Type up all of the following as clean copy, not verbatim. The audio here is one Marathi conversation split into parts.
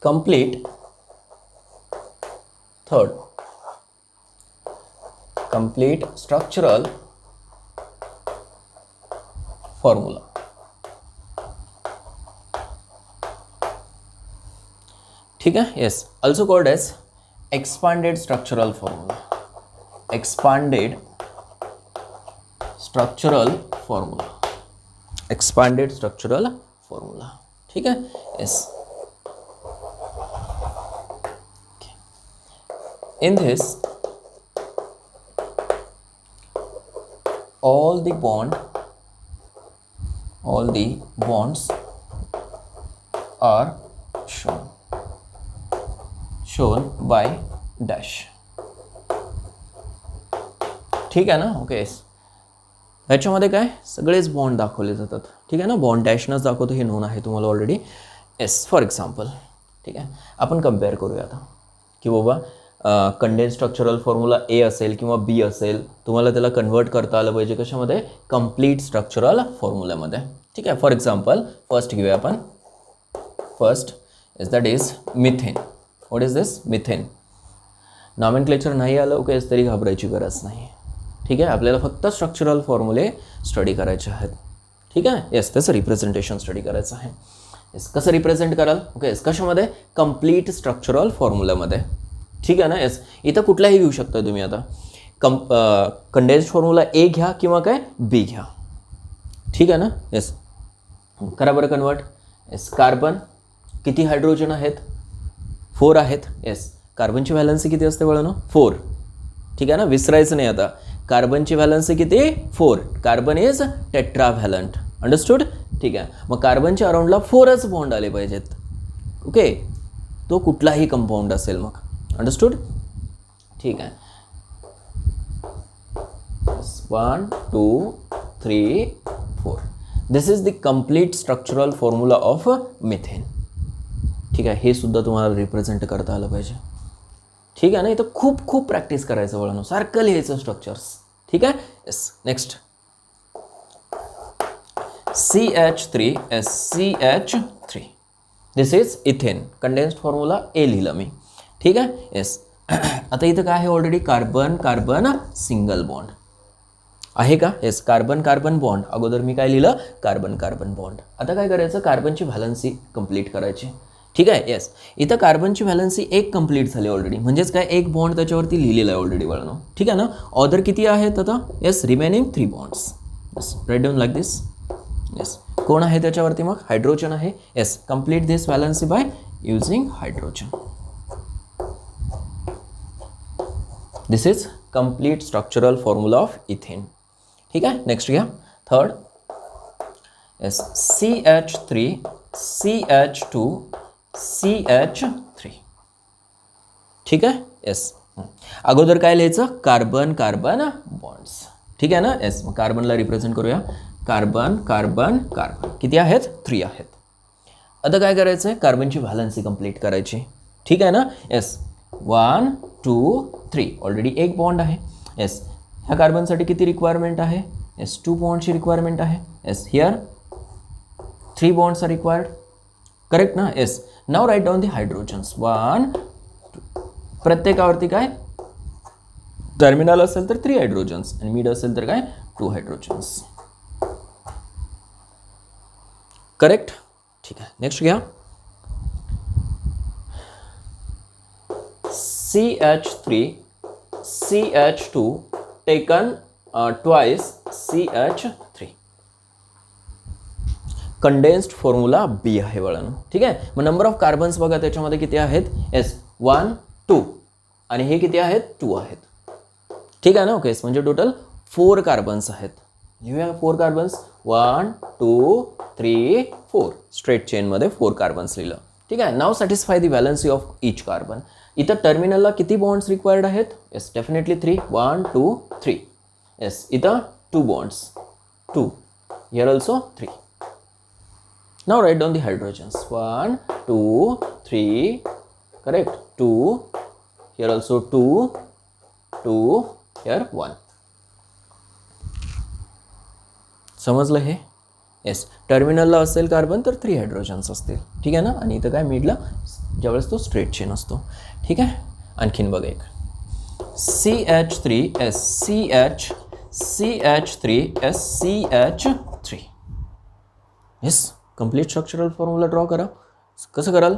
complete third complete structural formula. ठीक है, yes, also called as expanded structural formula. Expanded structural formula. Expanded structural formula. ठीक है, yes. In this, all the bonds are shown by dash. ठीक आहे ना, ओके. ह्याच्यामध्ये काय सगळेच बॉन्ड दाखवले जातात. ठीक आहे ना, बॉन्ड डॅशनच दाखवतो हे नोन आहे तुम्हाला ऑलरेडी. एस फॉर एक्झाम्पल, ठीक आहे, आपण कम्पेअर करूया आता की बाबा कंडेन्स स्ट्रक्चरल फॉर्म्युला ए असेल किंवा बी असेल, तुम्हाला त्याला कन्वर्ट करता आलं पाहिजे कशामध्ये, कंप्लीट स्ट्रक्चरल फॉर्म्युल्यामध्ये. ठीक आहे, फॉर एक्झाम्पल फर्स्ट घेऊया आपण. First is that is methane. What is this, methane. Nomenclature नाही आलं ओके तरी घाबरायची गरज नाही. ठीक आहे, आपल्याला फक्त स्ट्रक्चरल फॉर्म्युले स्टडी करायचे आहेत. ठीक आहे, येस, त्याचं रिप्रेझेंटेशन स्टडी करायचं आहे. येस, कसं रिप्रेझेंट कराल ओके, कशामध्ये, कंप्लीट स्ट्रक्चरल फॉर्म्युल्यामध्ये. ठीक आहे ना, येस, इथं कुठलाही घेऊ शकता तुम्ही. आता कंडेन्स्ड फॉर्म्युला ए घ्या किंवा काय बी घ्या. ठीक आहे ना, येस, करा बरं कन्वर्ट. येस, कार्बन किती हायड्रोजन आहेत, 4 आहेत. येस, कार्बनची व्हॅलन्सी किती असते बळानो, 4. ठीक आहे ना, विसरायचं नाही. आता कार्बनची व्हॅलन्सी किती, 4. Carbon is tetravalent. अंडरस्टूड. ठीक आहे, मग कार्बनच्या अराउंडला 4च बॉन्ड आले पाहिजेत. ओके, तो कुठलाही कंपाऊंड असेल मग. अंडरस्टूड. ठीक आहे, 1 2 3 4. दिस is the complete structural formula of methane. ठीक आहे, हे सुद्धा तुम्हाला रिप्रेझेंट करता आलं पाहिजे. ठीक आहे ना, इथं खूप खूप प्रॅक्टिस करायचं वळण, सारखं लिहायचं स्ट्रक्चर्स. ठीक आहे, yes. Next CH3SCH3. This is ethane. Condensed formula ए लिहिलं मी. ठीक आहे, येस. आता इथं काय आहे, already carbon carbon single bond आहे का. Yes, carbon carbon bond. अगोदर मी काय लिहिलं, कार्बन कार्बन बॉन्ड. आता काय करायचं, कार्बनची व्हॅलन्सी कंप्लीट करायची. ठीक आहे, येस, इथं कार्बनची व्हॅलन्सी एक कंप्लीट झाली ऑलरेडी, म्हणजेच काय एक बॉन्ड त्याच्यावरती लिहिलेला आहे ऑलरेडी वळणं. ठीक आहे ना, ऑदर किती आहेत आता, yes, remaining 3 bonds. Yes, right down like this. Yes, कोण आहे त्याच्यावरती मग, हायड्रोजन आहे. Yes, complete this valency by using hydrogen. This is complete structural formula of ethane. ठीक आहे, नेक्स्ट घ्या. Third, yes, CH3 CH2 CH3. ठीक आहे, येस. अगोदर काय लिहायचं, कार्बन कार्बन बॉन्ड्स. ठीक आहे ना, येस, मग कार्बनला रिप्रेझेंट करूया. कार्बन कार्बन कार्बन किती आहेत, 3 आहेत. आता काय करायचं आहे, कार्बनची व्हॅलन्सी कंप्लीट करायची. ठीक आहे ना, येस, 1 2 3. ऑलरेडी एक बॉन्ड आहे. येस, ह्या कार्बनसाठी किती रिक्वायरमेंट आहे, येस, 2 बॉन्डची रिक्वायरमेंट आहे. Yes, here 3 bonds are required. Correct ना, yes. Now write down the hydrogens. 1 2. प्रत्येकावरती काय टर्मिनल असेल तर 3 हायड्रोजन्स आणि मिड असेल तर काय 2 हायड्रोजन्स. करेक्ट. ठीक आहे, नेक्स्ट घ्या. CH3 CH2 taken twice CH3. Condensed formula B आहे वळण. ठीक आहे, मग नंबर ऑफ कार्बन्स बघा त्याच्यामध्ये किती आहेत, येस, 1 2 आणि हे किती आहेत, 2 आहेत. ठीक आहे ना, ओके, म्हणजे टोटल 4 कार्बन्स आहेत. लिहूया 4 कार्बन्स. 1 2 3 4. स्ट्रेट चेनमध्ये 4 कार्बन्स लिहिलं. ठीक आहे, now satisfy the valency of each carbon. इथं टर्मिनलला किती बॉन्ड्स रिक्वायर्ड आहेत, येस, डेफिनेटली 3. 1 2 3. येस, इथं 2 bonds, 2. Here also 3. Now write down the hydrogens. 1 2 3. Correct. 2. Here also 2 2. Here 1. समजलं हे, येस. टर्मिनलला असेल कार्बन तर 3 हायड्रोजन्स असतील. ठीक आहे ना, आणि इथं काय मिडला ज्यावेळेस तो स्ट्रेट चेन असतो. ठीक आहे. आणखीन बघा एक CH3S CH3S CH3. Yes, complete structural formula draw करा. कसं कराल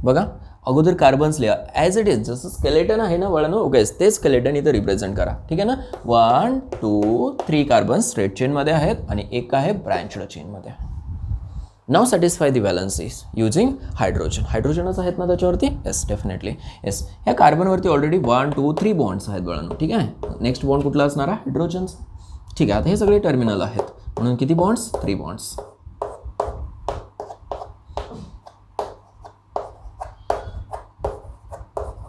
बघा, अगोदर कार्बन्स लिहा ॲज इट इज, जसं स्केलेटन आहे ना बाळांनो. ओके, ते स्केलेटन इथं रिप्रेझेंट करा. ठीक आहे ना. 1 2 3 कार्बन्स स्ट्रेट चेनमध्ये आहेत आणि एक आहे ब्रँच्ड चेनमध्ये. नाव सॅटिस्फाय दी व्हॅलन्सीज युजिंग हायड्रोजन. हायड्रोजनच आहेत ना त्याच्यावरती. Yes, definitely. येस, ह्या कार्बनवरती ऑलरेडी 1 2 3 बॉन्ड्स आहेत बाळांनो. ठीक आहे. नेक्स्ट बॉन्ड कुठला असणार आहे? हायड्रोजनचा. ठीक आहे. आता हे सगळे टर्मिनल आहेत म्हणून किती bonds? 3 bonds.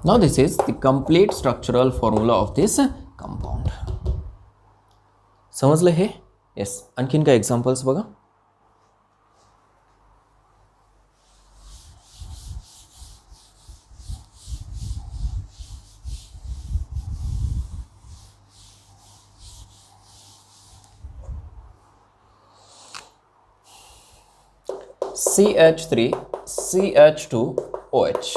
Now this is the complete structural formula of this compound. समजलं हे? येस. आणखीन काय एक्झाम्पल्स बघा. CH3 CH2OH.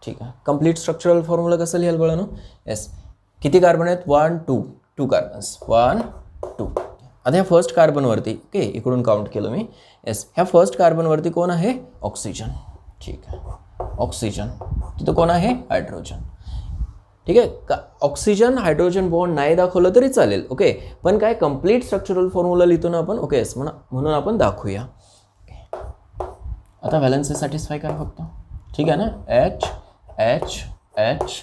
ठीक आहे. कंप्लीट स्ट्रक्चरल फॉर्म्युला कसं लिहाल बाळांनो? येस. किती कार्बन आहेत? 1 2 कार्बन्स. 1 2. आता ह्या फर्स्ट कार्बनवरती, ओके, इकडून काउंट केलं मी. येस, ह्या फर्स्ट कार्बनवरती कोण आहे? ऑक्सिजन. ठीक आहे. ऑक्सिजन. तिथं कोण आहे? हायड्रोजन. ठीक आहे. ऑक्सिजन हायड्रोजन बॉन्ड नाही दाखवलं तरी चालेल. ओके, पण काय कंप्लीट स्ट्रक्चरल फॉर्म्युला लिहितो ना आपण. ओके, येस, म्हणून आपण दाखवूया. आता व्हॅलन्सी सॅटिस्फाय करा फक्त. ठीक आहे ना. H H H.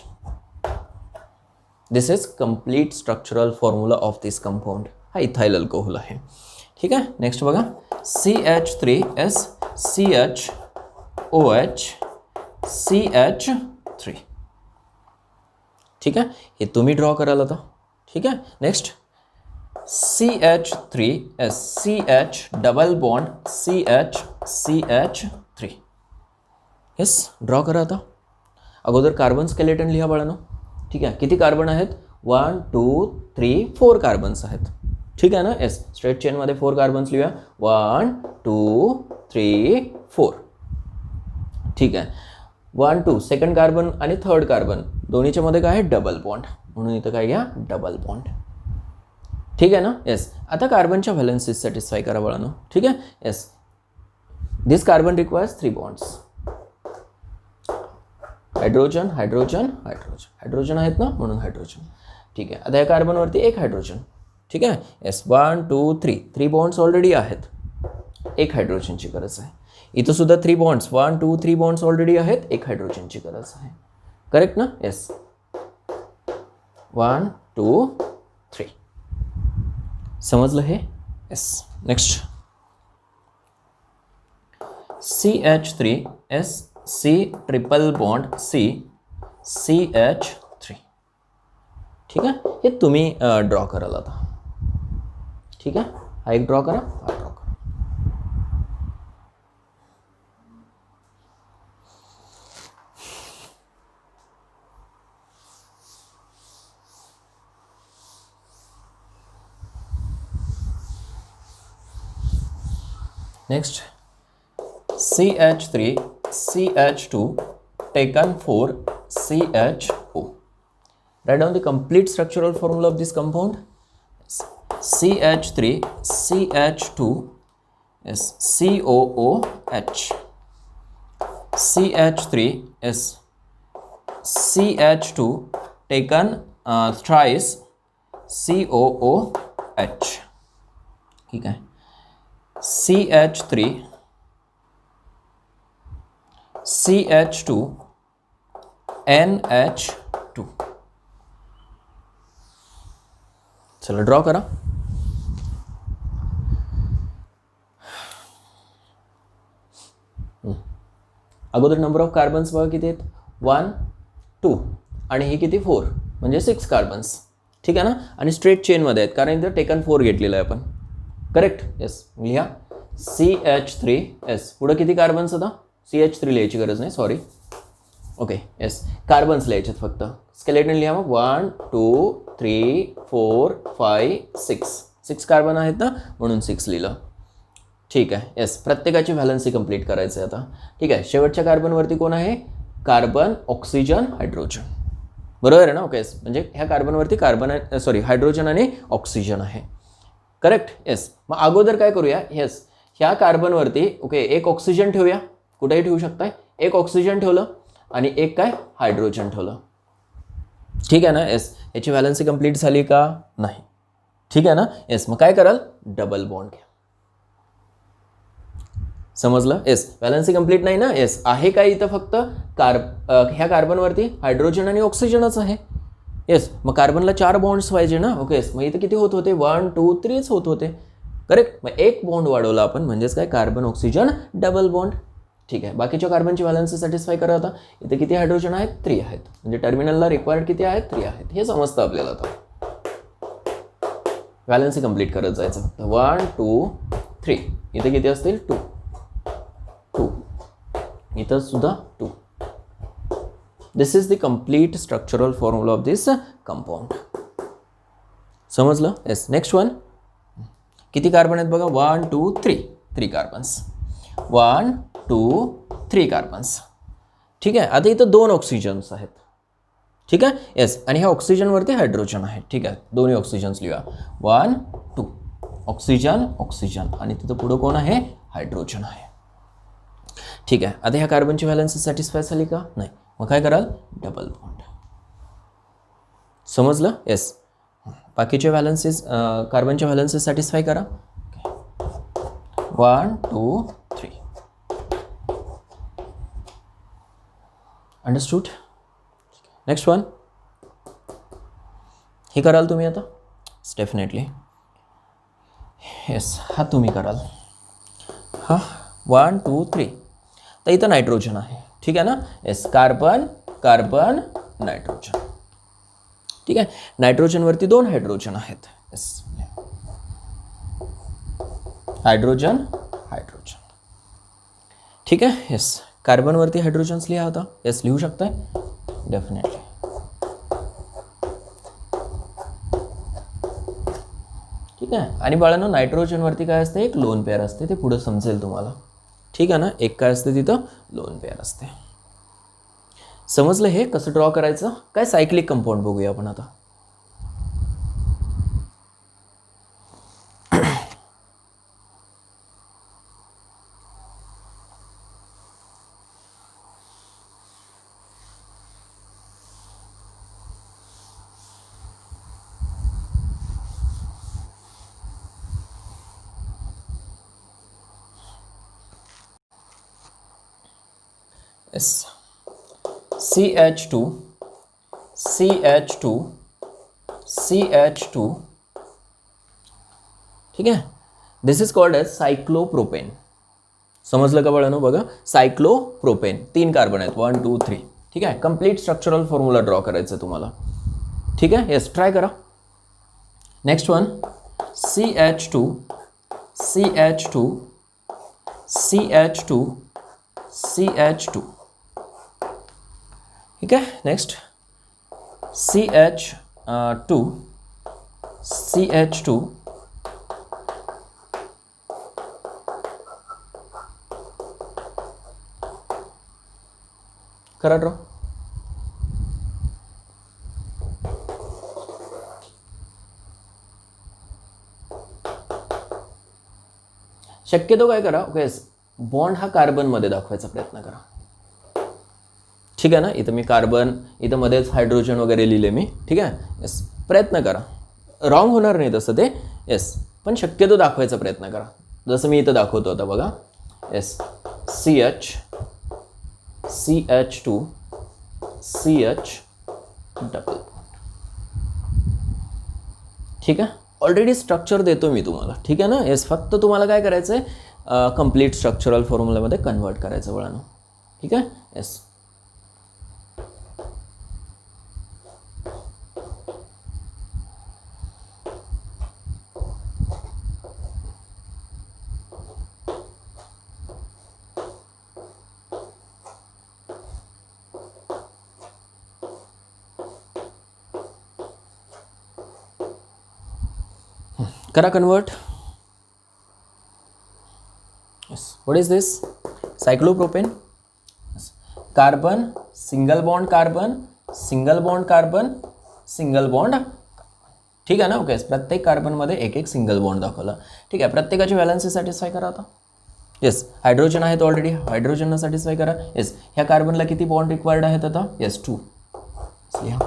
This is complete structural formula of this compound. हा इथाइल अल्कोहोल आहे. ठीक आहे. नेक्स्ट बघा CH3S CHOH CH3. ठीक आहे. हे तुम्ही ड्रॉ कराल आता. ठीक आहे. Next CH3S CH double bond CH3. Yes, draw करा आता. अगोदर कार्बन स्केलेटन लिहा बाळांनो. ठीक आहे. किती कार्बन आहेत? 1 2 3 4 कार्बन्स आहेत. ठीक आहे ना. येस, स्ट्रेट चेनमध्ये 4 कार्बन्स लिहूया. 1 2 3 4. ठीक आहे. 1 2 सेकंड कार्बन आणि थर्ड कार्बन दोन्हीच्या मध्ये काय आहे? Double bond. म्हणून इथं काय घ्या? Double bond. ठीक आहे ना. येस, आता कार्बनच्या व्हॅलन्सीज सॅटिस्फाय करा बाळांनो. ठीक आहे. Yes, this carbon requires 3 bonds. Hydrogen hydrogen hydrogen. Hydrogen आहेत ना, म्हणून हायड्रोजन. ठीक आहे. आता या कार्बनवरती एक हायड्रोजन. ठीक आहे. येस, 1 2 3 बॉन्ड्स ऑलरेडी आहेत. एक हायड्रोजनची गरज आहे. इथं सुद्धा 3 बॉन्ड्स 1 2 3 बॉन्ड्स ऑलरेडी आहेत. एक हायड्रोजनची गरज आहे. करेक्ट ना. येस, 1 2 3. समजलं हे? Yes. Next CH3S C triple bond CH3. ठीक आहे. हे तुम्ही ड्रॉ कराल आता. ठीक आहे. हा एक ड्रॉ करा. हा ड्रॉ करा. Next CH3 CH2 taken 4 CHO. Write down the complete structural formula of this compound. CH3 CH2 is COOH. CH3 is CH2 taken thrice COOH. ठीक है. CH3 CH2 NH2. चलो ड्रॉ करा. अगोदर नंबर ऑफ कार्बन्स बघा किती आहेत? 1 2 आणि हे किती? 4 म्हणजे 6 कार्बन्स. ठीक आहे ना. आणि स्ट्रेट चेनमध्ये आहेत कारण इथं टेकन 4 घेतलेलं आहे आपण. करेक्ट. येस, लिहा CH3S. पुढं किती कार्बन्स होता? CH3 लिहायची गरज नाही, सॉरी. ओके. येस, कार्बन्स लिहायचे फक्त. स्केलेटन लिहा मग. 1 2 3 4 5 6. 6 कार्बन आहेत ना, म्हणून 6 लिहिलं. ठीक आहे, येस, प्रत्येकाची व्हॅलन्सी कंप्लीट करायचं आहे आता. ठीक आहे, शेवटच्या कार्बनवरती कोण आहे? Carbon, oxygen, hydrogen. बरोबर आहे ना? ओके, म्हणजे ह्या कार्बनवरती कार्बन, सॉरी, हायड्रोजन आणि ऑक्सिजन आहे. Correct, yes. मग अगोदर काय करूया? येस, ह्या कार्बनवरती ओके एक ऑक्सिजन ठेवूया. कुठेही ठेवू शकताय. एक ऑक्सिजन ठेवलं आणि एक काय? हायड्रोजन ठेवलं. ठीक आहे ना? येस, याची व्हॅलन्सी कंप्लीट झाली का? नाही. ठीक आहे ना? येस, मग काय कराल? डबल बॉन्ड घ्या. समजलं? येस, व्हॅलन्सी कंप्लीट नाही ना? येस, आहे काय इथं? फक्त ह्या कार्बनवरती हायड्रोजन आणि ऑक्सिजनच आहे. येस, मग कार्बनला 4 बॉन्ड्स पाहिजे ना? ओके, मग इथं किती होत होते? 1 2 3 होत होते. करेक्ट. मग एक बॉन्ड वाढवला आपण, म्हणजेच काय? Carbon oxygen double bond. ठीक आहे, बाकीच्या कार्बनची व्हॅलन्सी सॅटिस्फाय करा आता. इथे किती हायड्रोजन आहेत? 3 आहेत. म्हणजे टर्मिनलला रिक्वायर्ड किती आहेत? 3 आहेत. हे समजतं आपल्याला आता. व्हॅलन्सी कंप्लीट करत जायचं फक्त. 1 2 3. इथे किती असतील? 2 2. इथं सुद्धा 2. This is the complete structural formula of this compound. समजलं? येस. Next one. किती कार्बन आहेत बघा? 1 2 3. 3 कार्बन्स. 1 2 3 कार्बन्स. ठीक आहे, आता इथं 2 ऑक्सिजन्स आहेत. ठीक आहे, येस, आणि ह्या ऑक्सिजनवरती हायड्रोजन आहे. ठीक आहे, दोन्ही ऑक्सिजन्स लिहा. 1 2 ऑक्सिजन ऑक्सिजन, आणि तिथं पुढं कोण आहे? हायड्रोजन आहे. ठीक आहे, आता ह्या कार्बनची व्हॅलन्सी सॅटिस्फाय झाली का? नाही. मग काय कराल? Double bond. समजलं? येस. बाकीचे व्हॅलन्सीज, कार्बनच्या व्हॅलन्सीज सॅटिस्फाय करा. 1 2 3. अंडरस्टूड? Next one. हे कराल तुम्ही आता? डेफिनेटली. येस, हा तुम्ही कराल. हा 1 2 3. तर इथं नायट्रोजन आहे. ठीक आहे ना? Yes, carbon carbon nitrogen. ठीक आहे, नायट्रोजनवरती 2 हायड्रोजन आहेत. Yes, hydrogen hydrogen. ठीक आहे, येस, कार्बनवरती हायड्रोजन्स लिहा आता. येस, लिहू शकताय डेफिनेटली. ठीक आहे, आणि बाळांनो, नायट्रोजनवरती काय असते? एक लोन पेअर असते. ते पुढे समजेल तुम्हाला. ठीक आहे ना? एक काय असते तिथं? लोन पेअर असते. समजलं हे कसं ड्रॉ करायचं? काय सायक्लिक कंपाऊंड बघूया आपण आता. Yes, CH2 CH2 CH2. ठीक आहे, this is called age cyclopropane. समजलं का बाळांनो? बघा, सायक्लोप्रोपेन. 3 कार्बन आहेत. 1 2 3. ठीक आहे, कंप्लीट स्ट्रक्चरल फॉर्म्युला ड्रॉ करायचं तुम्हाला. ठीक आहे, येस, ट्राय करा. Next one. CH2 CH2 CH2 CH2. ठीक आहे, नेक्स्ट. CH2 CH2 करा ड्रॉ. शक्यतो काय करा? ओके, बॉन्ड हा कार्बनमध्ये दाखवायचा प्रयत्न करा. ठीक आहे ना? इथं मी कार्बन, इथं मध्येच हायड्रोजन वगैरे लिहिले मी. ठीक आहे, येस, प्रयत्न करा. रॉंग होणार नाही तसं ते. येस, पण शक्यतो दाखवायचा प्रयत्न करा, जसं मी इथं दाखवतो आता. बघा, येस, CH2 CH डबल. ठीक आहे, ऑलरेडी स्ट्रक्चर देतो मी तुम्हाला. ठीक आहे ना? येस, फक्त तुम्हाला काय करायचं आहे? कंप्लीट स्ट्रक्चरल फॉर्म्युलामध्ये कन्वर्ट करायचं बाळांनो. ठीक आहे, येस. करा convert. What is this? Cyclopropane. Carbon, single bond carbon, single bond carbon, single bond. ठीक आहे ना? ओके. प्रत्येक कार्बनमध्ये एक एक सिंगल बॉन्ड दाखवला. ठीक आहे. प्रत्येकाची व्हॅलन्सी सॅटिस्फाय करा आता. येस, हायड्रोजन आहेत ऑलरेडी, हायड्रोजनला सॅटिस्फाय करा. येस, ह्या कार्बनला किती बॉन्ड रिक्वायर्ड आहेत आता? येस, 2. लिहा.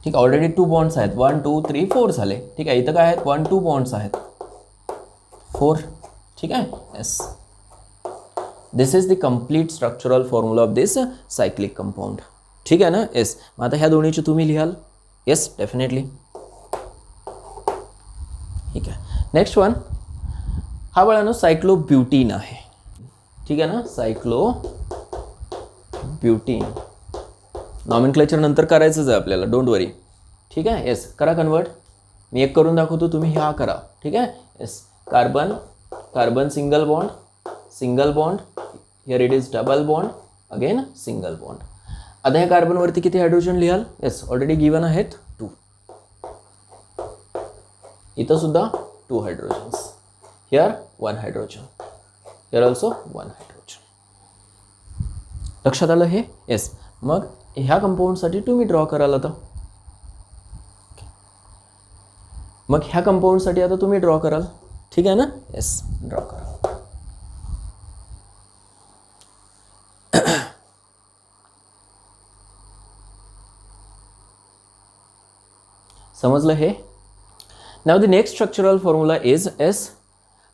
ठीक आहे, ऑलरेडी 2 बॉन्ड्स आहेत. 1 2 3 4 झाले. ठीक आहे, इथं काय आहेत? 1 2 बॉन्ड्स आहेत, 4. ठीक आहे. Yes, this is the complete structural formula of this cyclic compound. ठीक आहे ना? येस, मग आता ह्या दोन्हीची तुम्ही लिहाल. Yes, definitely. ठीक आहे. नेक्स्ट वन, हा बघा सायक्लोब्युटीन आहे. ठीक आहे ना? सायक्लोब्युटीन. नॉमेनक्लेचर नंतर करायचंच आहे आपल्याला, डोंट वरी. ठीक आहे. येस, करा कन्वर्ट. मी एक करून दाखवतो, तुम्ही ह्या करा. ठीक आहे. Yes, carbon, carbon single bond, single bond, here it is double bond, again single bond. आता ह्या कार्बनवरती किती हायड्रोजन लिहाल? येस, ऑलरेडी गिवन आहेत 2. इथं सुद्धा 2 hydrogens. Here 1 hydrogen, here also 1 hydrogen. लक्षात आलं हे? येस, मग ह्या कंपाऊंडसाठी तुम्ही ड्रॉ कराल आता. मग ह्या कंपाऊंडसाठी आता तुम्ही ड्रॉ कराल. ठीक आहे ना? येस, ड्रॉ करा. समजलं हे? Now the next structural formula is S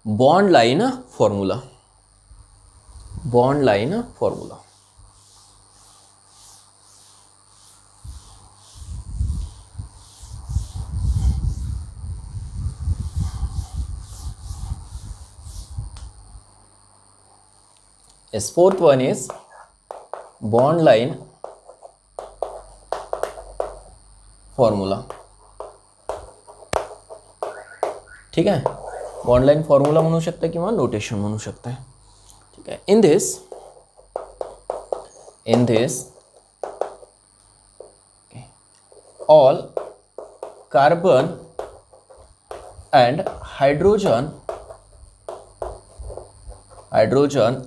bond line formula. Bond line formula. Yes, fourth one is bond line formula. ठीक आहे, बॉन्ड लाइन फॉर्म्युला म्हणू शकता किंवा नोटेशन म्हणू शकता. ठीक आहे. In this all carbon and hydrogen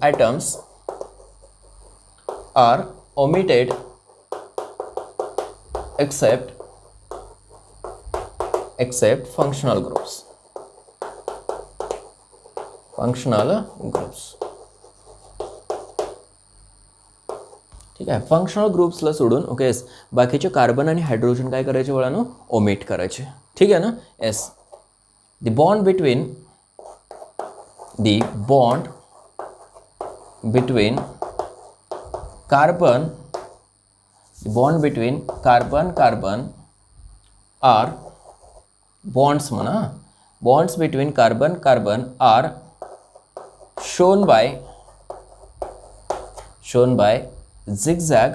atoms are omitted except functional groups. ठीक आहे. फंक्शनल ग्रुप्सला सोडून ओके बाकीचे कार्बन आणि हायड्रोजन काय करायचे वळानो? ओमिट करायचे. ठीक आहे ना? As the bond between carbon are bonds म्हणा, bonds between carbon are shown by zigzag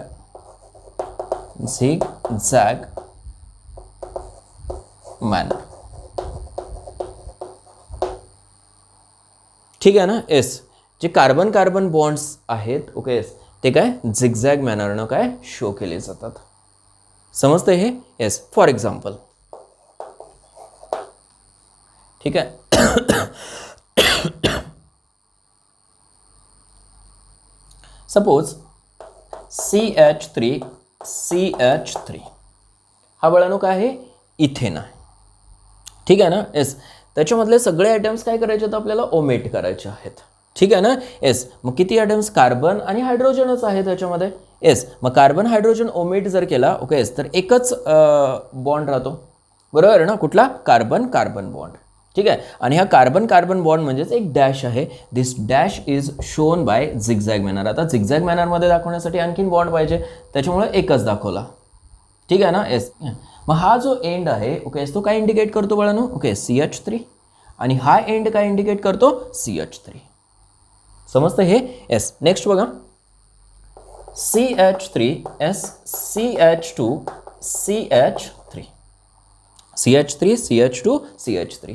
manner. ठीक आहे ना? एस जे कार्बन बॉन्ड्स आहेत ओके ते काय झिगझॅग मॅनरनं काय शो केले जातात. समजते हे? येस. फॉर एक्झाम्पल ठीक आहे. सपोज CH3 हा बळानो काय आहे? इथेन आहे. ठीक आहे ना? येस. त्याच्यामधले सगळे आयटम्स काय करायचे आहेत? आपल्याला ओमिट करायचे आहेत. ठीक आहे ना? येस. मग किती आयटम्स? कार्बन आणि हायड्रोजनच आहे त्याच्यामध्ये. येस. मग कार्बन हायड्रोजन ओमिट जर केला ओके येस तर एकच बॉन्ड राहतो. बरोबर आहे ना? कुठला? Carbon bond. ठीक आहे. आणि हा कार्बन बॉन्ड म्हणजेच एक डॅश आहे. This dash is shown by zigzag manner. आता झिगझॅग मॅनरमध्ये दाखवण्यासाठी आणखीन बॉन्ड पाहिजे त्याच्यामुळे एकच दाखवला. ठीक आहे ना? येस. मग हा जो एंड आहे ओके तो काय इंडिकेट करतो बाळांनो? ओके CH3 आणि हा एंड काय इंडिकेट करतो? CH3. समजतं हे? येस. नेक्स्ट बघा CH3 CH2 CH3 CH3 CH2 CH3.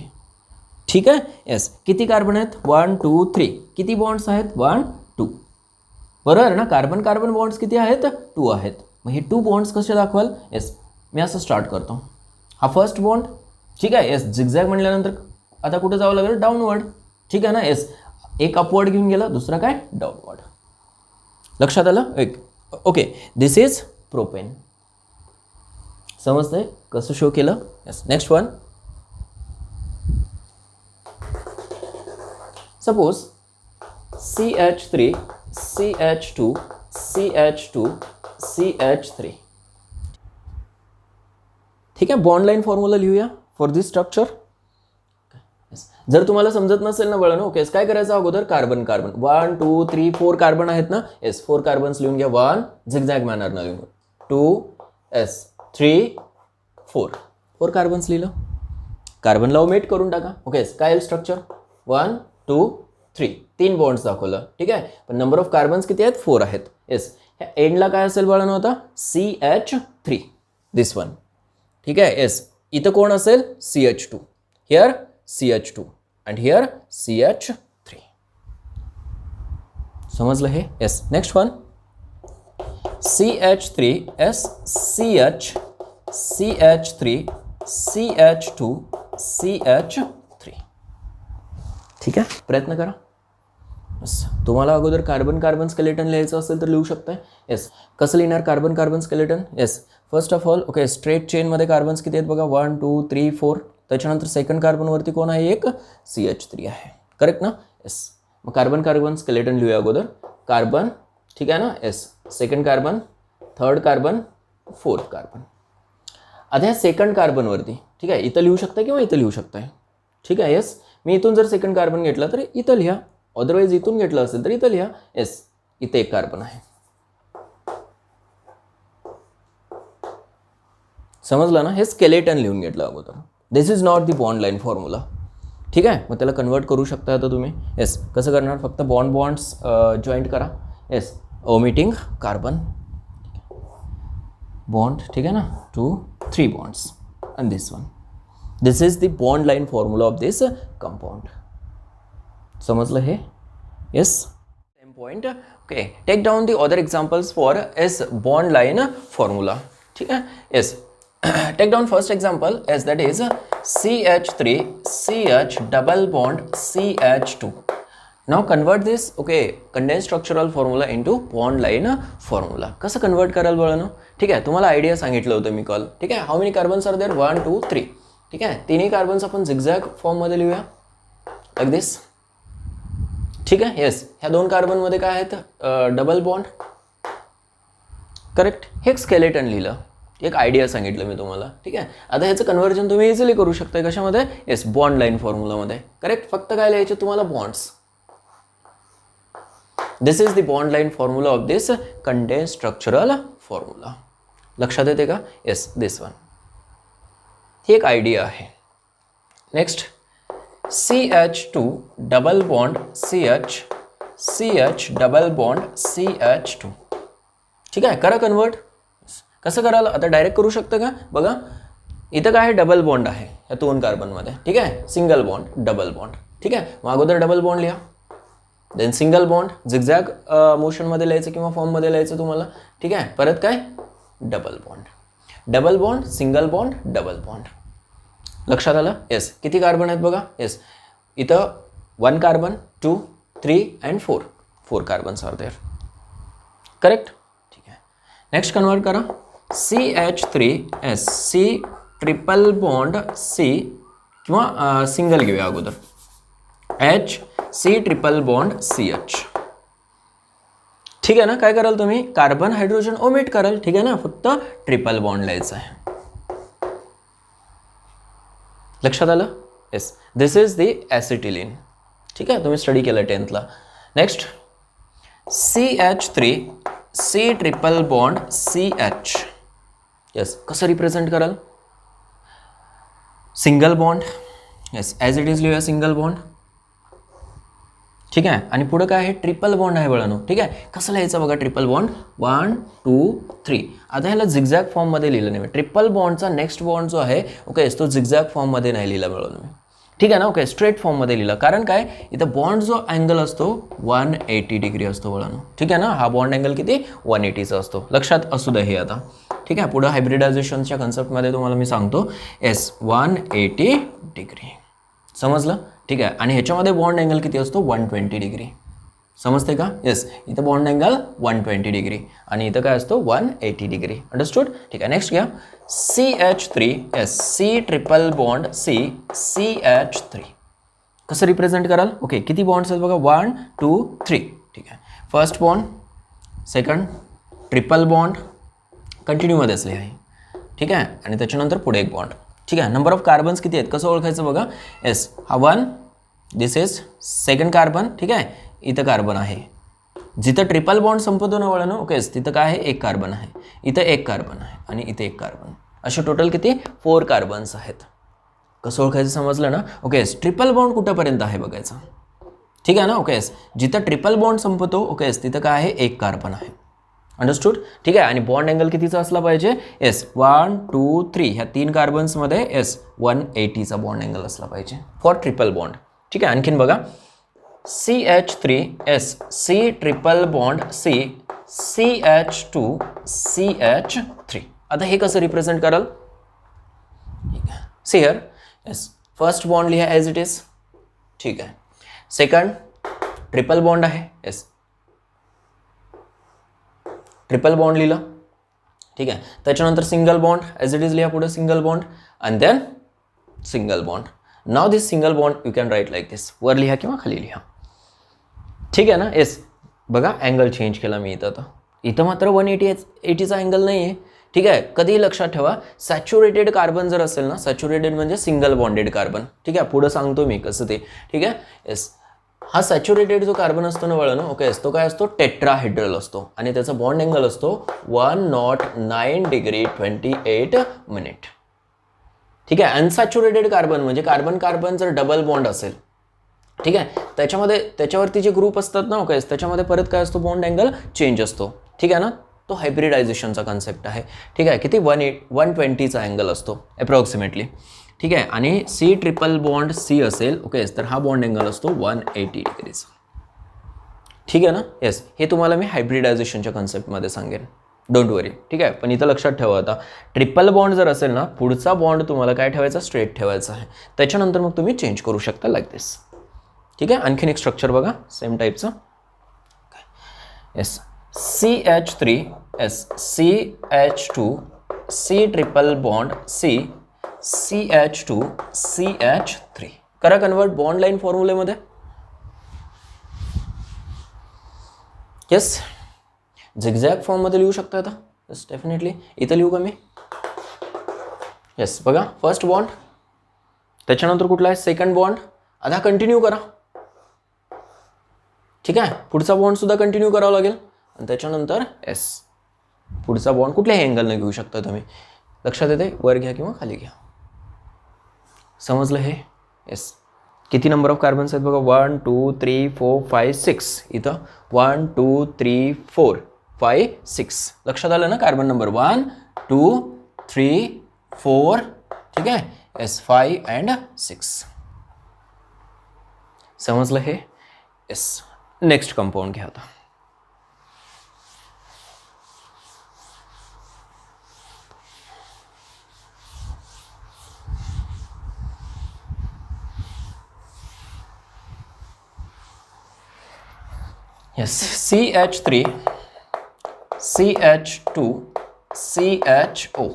ठीक आहे. येस. किती कार्बन आहेत? 1 2 3. किती बॉन्ड्स आहेत? 1 2. बरोबर ना? कार्बन बॉन्ड्स किती आहेत? 2 आहेत. मग हे 2 बॉन्ड्स कसे दाखवाल? येस. मी असं स्टार्ट करतो. हा फर्स्ट बॉन्ड. ठीक आहे. येस. झिगझॅग म्हटल्यानंतर आता कुठे जावं लागेल? डाऊनवर्ड. ठीक आहे ना? येस. एक अपवर्ड घेऊन गेला, दुसरा काय डाऊनवर्ड. लक्षात आलं. Okay, this is propane. समजतंय कसं शो केलं. Yes. Next one, suppose CH3 CH2 CH2 CH3. ठीक आहे, बॉन्ड लाईन फॉर्म्युला लिहूया फॉर दिस स्ट्रक्चर. जर तुम्हाला समजत नसेल ना बळा, ओके, काय करायचं अगोदर, कार्बन कार्बन 1 2 3 4 कार्बन आहेत ना. येस, 4 कार्बन्स लिहून घ्या. 1 झिगझॅग मॅनरनं लिहून, 2 येस 3 4 कार्बन्स लिहिलं. कार्बनला ओमिट करून टाका. ओके, काय स्ट्रक्चर 1 2 3 3 बॉन्ड्स दाखवलं. ठीक आहे, पण नंबर ऑफ कार्बन्स किती आहेत, 4 आहेत. येस, ह्या एंडला काय असेल बळा आता, CH3 दिस वन. ठीक आहे. येस, इथं कोण असेल, CH2. Here CH2 and here CH3. समजलं हे. Yes. Next one, CH3 CH CH3 CH2 CH3. ठीक आहे, प्रयत्न करा. बस, तुम्हाला अगोदर कार्बन कार्बन स्केलेटन लिहायचं असेल तर लिहू शकताय. येस, कसं लिहिणार carbon carbon skeleton. Yes, first of all okay, straight चेनमध्ये कार्बन्स किती आहेत बघा, 1 2 3 4. त्याच्यानंतर सेकंड कार्बनवरती कोण आहे, एक CH3 आहे. करेक्ट ना. येस, मग कार्बन कार्बन स्केलेटन लिहूया अगोदर. कार्बन, ठीक आहे ना. Yes, second carbon, third carbon, fourth carbon. आता ह्या सेकंड कार्बनवरती, ठीक आहे, इथं लिहू शकताय किंवा इथं लिहू शकताय. ठीक आहे. येस, मी इथून जर सेकंड कार्बन घेतला तर इथं लिहा, अदरवाईज इथून घेतलं असेल तर इथं लिहा. येस, इथे एक कार्बन आहे. समजलं ना. हे स्केलेटन लिहून घेतलं अगोदर. This is not the bond line formula. ठीक आहे, मग त्याला कन्वर्ट करू शकता आता तुम्ही. येस, कसं करणार, फक्त बॉन्ड्स जॉईंट करा. Yes, omitting carbon bond. ठीक आहे ना, 2 3 bonds and this one. This is the bond line formula of this compound. समजलं हे. Yes, same point. Okay, take down the other examples for S bond line formula. ठीक है. Yes, take down first example as that is CH3 CH double bond CH2. Now convert this, okay, condensed structural formula into bond line formula. कसं कन्वर्ट कराल बळानो. ठीक आहे, तुम्हाला आयडिया सांगितलं होतं मी कॉल. ठीक आहे, how many carbons are there, 1 2 3. ठीक आहे, तिन्ही कार्बन्स आपण झिगझॅग फॉर्ममध्ये लिहूया लाईक दिस. ठीक आहे. येस, ह्या दोन कार्बनमध्ये काय आहेत, डबल बॉन्ड. करेक्ट. हे एक स्केलेटन लिहिलं, एक आयडिया सांगितलं मी तुम्हाला. ठीक आहे, आता ह्याचं कन्व्हर्जन तुम्ही इझिली करू शकता. कशामध्ये, येस, बॉन्ड लाईन फॉर्म्युलामध्ये. करेक्ट. फक्त काय लिहायचे तुम्हाला, bonds. This is the bond line formula of this condensed structural formula. लक्षात येते का. येस, दिस वन. ही एक आयडिया आहे. Next, CH2 double bond CH double bond CH2. ठीक आहे, करा कन्वर्ट. कसं कराल, आता डायरेक्ट करू शकतं का. बघा, इथं काय आहे, डबल बॉन्ड आहे या दोन कार्बनमध्ये. ठीक आहे, सिंगल बॉन्ड डबल बॉन्ड. ठीक आहे, मग अगोदर डबल बॉन्ड लिहा, देन सिंगल बॉन्ड. झिगझॅग मोशनमध्ये लिहायचं किंवा फॉर्ममध्ये लिहायचं तुम्हाला. ठीक आहे, परत काय, double bond. Double bond, single bond, double bond. लक्षात आलं. येस, किती कार्बन आहेत बघा. येस, इथं 1 carbon 2 3 and 4 carbons are there. Correct. ठीक आहे, नेक्स्ट कन्वर्ट करा. CH3 C triple bond C किंवा सिंगल घेऊया अगोदर, H C triple bond CH. ठीक आहे ना. काय कराल तुम्ही, कार्बन हायड्रोजन ओमिट कराल. ठीक आहे ना, फक्त ट्रिपल बॉन्ड लिहायचं आहे. लक्षात आलं. Yes, this is the acetylene. ठीक आहे, तुम्ही स्टडी केलं 10th. Next, CH3 C triple bond CH. Yes, कसं रिप्रेझेंट कराल, single bond. Yes, as it is लिहूया सिंगल बॉन्ड. ठीक आहे, आणि पुढं काय आहे, ट्रिपल बॉन्ड आहे बळानो. ठीक आहे, कसं लिहायचं बघा, ट्रिपल बॉन्ड 1 2 3. आता ह्याला झिगझॅग फॉर्ममध्ये लिहिलं नाही. ट्रिपल बॉन्डचा नेक्स्ट बॉन्ड जो आहे, ओके, तो झिगझॅग फॉर्ममध्ये नाही लिहिला बळानो मी. ठीक आहे ना. ओके, स्ट्रेट फॉर्ममध्ये लिहिलं. कारण काय, इथं बॉन्ड जो अँगल असतो 180 डिग्री असतो बळानो. ठीक आहे ना, हा बॉन्ड अँगल किती, 180चा असतो. लक्षात असू द्या हे आता. ठीक आहे, पुढं हायब्रिडायझेशनच्या कन्सेप्टमध्ये तुम्हाला मी सांगतो. Yes, 180 degree. समजलं. ठीक आहे. आणि ह्याच्यामध्ये बॉन्ड अँगल किती असतो 120 डिग्री. समजते का? येस, इथं बॉन्ड अँगल 120 डिग्री आणि इथं काय असतो 180 डिग्री. अंडरस्टूड? ठीक आहे. नेक्स्ट घ्या CH3 C triple bond CH3 कसं रिप्रेझेंट कराल? ओके, किती बॉन्ड्स आहेत बघा 1 2 3. ठीक आहे. First bond, second triple bond कंटिन्यूमध्येच लिहा. ठीक आहे. आणि त्याच्यानंतर पुढे एक बॉन्ड. ठीक आहे. नंबर ऑफ कार्बन्स किती आहेत कसं ओळखायचं बघा. येस, हा 1, दिस इज सेकंड कार्बन. ठीक आहे. इथं कार्बन आहे. जिथं ट्रिपल बॉन्ड संपतो ना वळण, ओके, तिथं काय आहे एक कार्बन आहे, इथं एक कार्बन आहे आणि इथे एक कार्बन. असे टोटल किती 4 कार्बन्स आहेत. कसं ओळखायचं समजलं ना? ओके, ट्रिपल बॉन्ड कुठंपर्यंत आहे बघायचं. ठीक आहे ना? ओके, जिथं ट्रिपल बॉन्ड संपतो, ओके, तिथं काय आहे एक कार्बन आहे. अंडरस्टूड? ठीक आहे. आणि बॉन्ड अँगल कितीचा असला पाहिजे? येस 1 2 3 ह्या 3 कार्बन्समध्ये येस 180चा बॉन्ड अँगल असला पाहिजे फॉर ट्रिपल बॉन्ड. ठीक आहे. आणखीन बघा CH3 C triple bond CH2 CH3. आता हे कसं रिप्रेझेंट कराल? ठीक आहे. See here, yes, first bond लिहा ॲज इट इज. ठीक आहे. सेकंड ट्रिपल बॉन्ड आहे. येस, ट्रिपल बॉन्ड लिहिलं. ठीक आहे. त्याच्यानंतर single bond as it is लिहा पुढे, single bond and then single bond. Now this single bond you can write like this, वर लिहा किंवा खाली लिहा. ठीक आहे ना? येस, बघा अँगल चेंज केला मी इथं. आता इथं मात्र 180चा अँगल नाही आहे. ठीक आहे. कधीही लक्षात ठेवा, सॅच्युरेटेड कार्बन जर असेल ना, सॅच्युरेटेड म्हणजे सिंगल बॉन्डेड कार्बन. ठीक आहे. पुढं सांगतो मी कसं ते. ठीक आहे. येस, हा सॅच्युरेटेड जो कार्बन असतो ना वळण, ओके, तो काय असतो टेट्राहेड्रल असतो आणि त्याचा बॉन्ड अँगल असतो 109 डिग्री 28 मिनिट. ठीक आहे. अनसॅच्युरेटेड कार्बन म्हणजे कार्बन कार्बन जर डबल बॉन्ड असेल, ठीक आहे, त्याच्यावरती जे ग्रुप असतात ना, ओके, त्याच्यामध्ये परत काय असतो बॉन्ड अँगल चेंज असतो. ठीक आहे ना? तो हायब्रिडायझेशनचा कन्सेप्ट आहे. ठीक आहे. किती 120चा अँगल असतो अप्रॉक्सिमेटली. ठीक आहे. आणि C ट्रिपल बॉन्ड C असेल, ओके, तर हा बॉन्ड अँगल असतो 180 डिग्रीचा. ठीक आहे ना? येस, हे तुम्हाला मी हायब्रिडायझेशनच्या कन्सेप्टमध्ये सांगेन, डोंट वरी. ठीक आहे. पण इथं लक्षात ठेवा, आता ट्रिपल बॉन्ड जर असेल ना, पुढचा बॉन्ड तुम्हाला काय ठेवायचा स्ट्रेट ठेवायचा आहे. त्याच्यानंतर मग तुम्ही चेंज करू शकता लाईक दिस. ठीक आहे. आणखीन एक स्ट्रक्चर बघा सेम टाईपचं. Yes, CH3 CH2 C triple bond CH2 CH3. करा कन्वर्ट बॉन्ड लाईन फॉर्म्युलेमध्ये. येस, झिगझॅग फॉर्ममध्ये लिहू शकता आता. Yes, definitely. इथं लिहू का मी? येस, बघा फर्स्ट बॉन्ड, त्याच्यानंतर कुठला आहे सेकंड बॉन्ड. आता कंटिन्यू करा. ठीक आहे. पुढचा बॉन्ड सुद्धा कंटिन्यू करावा लागेल आणि त्याच्यानंतर येस पुढचा बॉन्ड कुठल्याही अँगलने घेऊ शकता तुम्ही. लक्षात येते? वर घ्या किंवा खाली घ्या. समजलं हे? येस. किती नंबर ऑफ कार्बन्स आहेत बघा 1 2 3 4 5 6. इथं 1 2 3 4 5 6. लक्षात आलं ना? Carbon number 1 2 3 4. ठीक आहे. Yes 5 and 6. समजलं हे? येस. नेक्स्ट कंपाऊंड घ्या आता. Yes, CH3 CH2 CHO.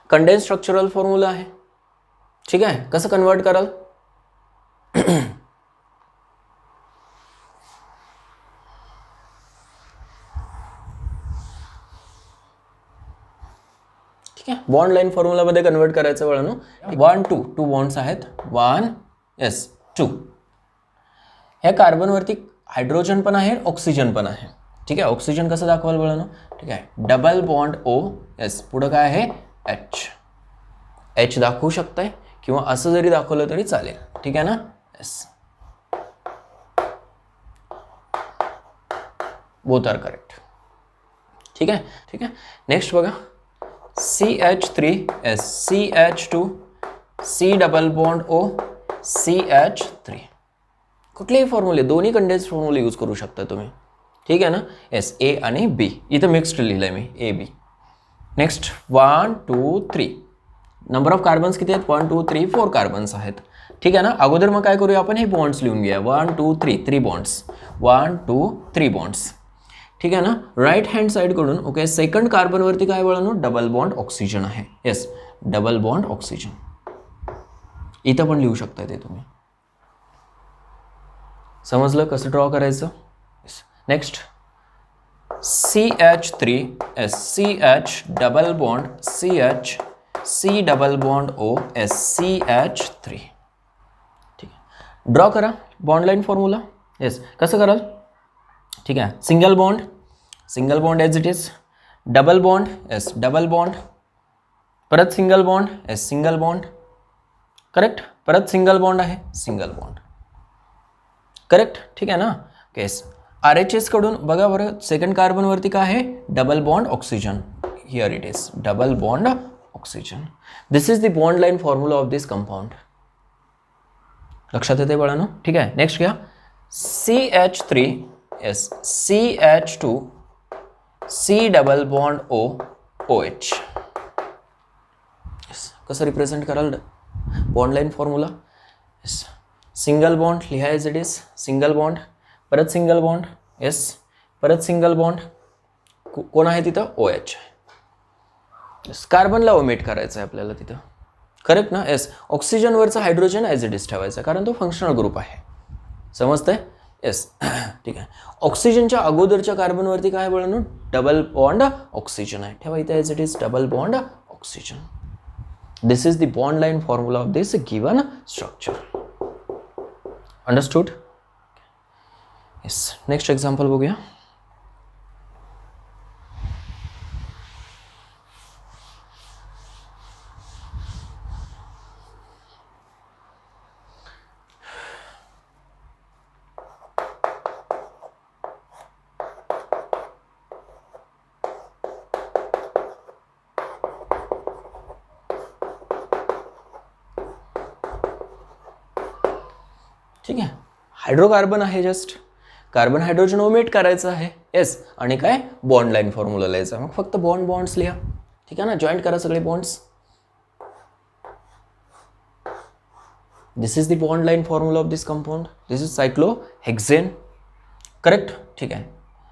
Condense structural formula आहे. ठीक आहे. कसं कन्वर्ट कराल? ठीक आहे. बॉन्ड लाईन फॉर्म्युलामध्ये कन्वर्ट करायचं वळण 1 2 2 बॉन्ड्स आहेत 1 येस 2. ह्या कार्बनवरती हायड्रोजन पण आहे, ऑक्सिजन पण आहे. ठीक आहे. ऑक्सिजन कसं दाखवाल वळण? ठीक आहे. Double bond O. येस, पुढं काय आहे H दाखवू शकताय किंवा असं जरी दाखवलं तरी चालेल. ठीक आहे ना? Yes, both are correct. ठीक आहे. ठीक आहे. नेक्स्ट बघा CH3 CH2 C double bond O CH3. कुठलेही फॉर्म्युले, दोन्ही कंडेन्स फॉर्म्युले यूज करू शकता तुम्ही. ठीक आहे ना? येस, A आणि B. इथं मिक्स्ड लिहिलंय मी AB. Next 1 2 3. Number of carbons किती आहेत? 1 2 3 4 कार्बन्स आहेत. ठीक आहे ना. अगोदर मग काय करूया आपण, हे बॉन्ड्स लिहून घेऊया. 1 2 3 3 बॉन्ड्स, 1 2 3 बॉन्ड्स. ठीक आहे ना. राईट हँड साईडकडून ओके सेकंड कार्बनवरती काय वळणू, डबल बॉन्ड ऑक्सिजन आहे. Yes, double bond oxygen. इथं पण लिहू शकता ते तुम्ही. समजलं कसं ड्रॉ करायचं. Next CH3S, CH double bond CH, C double bond O S, CH3. ठीक आहे, ड्रॉ करा बॉन्ड लाईन फॉर्म्युला. येस, कसं कराल. ठीक आहे, single bond as it is, double bond as double bond, परत single bond as single bond, correct, परत सिंगल बॉन्ड आहे सिंगल बॉन्ड, करेक्ट. ठीक आहे ना. केस RHS कडून बघा बरं, सेकंड कार्बनवरती काय आहे, double bond oxygen. Here it is double bond oxygen. This is the bond line formula of this compound. लक्षात येते बाळांनो. ठीक आहे, नेक्स्ट घ्या. CH3S, CH2, C double bond O, OH. कसं रिप्रेझेंट कराल bond line formula. Yes, single bond लिहा as it is, single bond, परत सिंगल बॉन्ड, येस, परत सिंगल बॉन्ड. कोण आहे तिथं, OH. येस, कार्बनला ओमिट करायचं आहे आपल्याला तिथं, करेक्ट ना. येस, ऑक्सिजनवरचा हायड्रोजन ॲज इट इज ठेवायचा कारण तो फंक्शनल ग्रुप आहे. समजतंय. येस, ठीक आहे. ऑक्सिजनच्या अगोदरच्या कार्बनवरती काय बनवून, डबल बॉन्ड ऑक्सिजन आहे, ठेवा इथे as it is double bond oxygen. This is the bond line formula of this given structure. Understood. Yes, next example बघूया. ठीक आहे, हायड्रोकार्बन आहे, जस्ट कार्बन हायड्रोजन ओमिट करायचं आहे. येस, आणि काय बॉन्ड लाईन फॉर्म्युला लिहायचा. मग फक्त बॉन्ड्स लिहा. ठीक आहे ना, जॉईंट करा सगळे bonds. This is the bond line formula of this compound. This is cyclohexane, correct. ठीक आहे,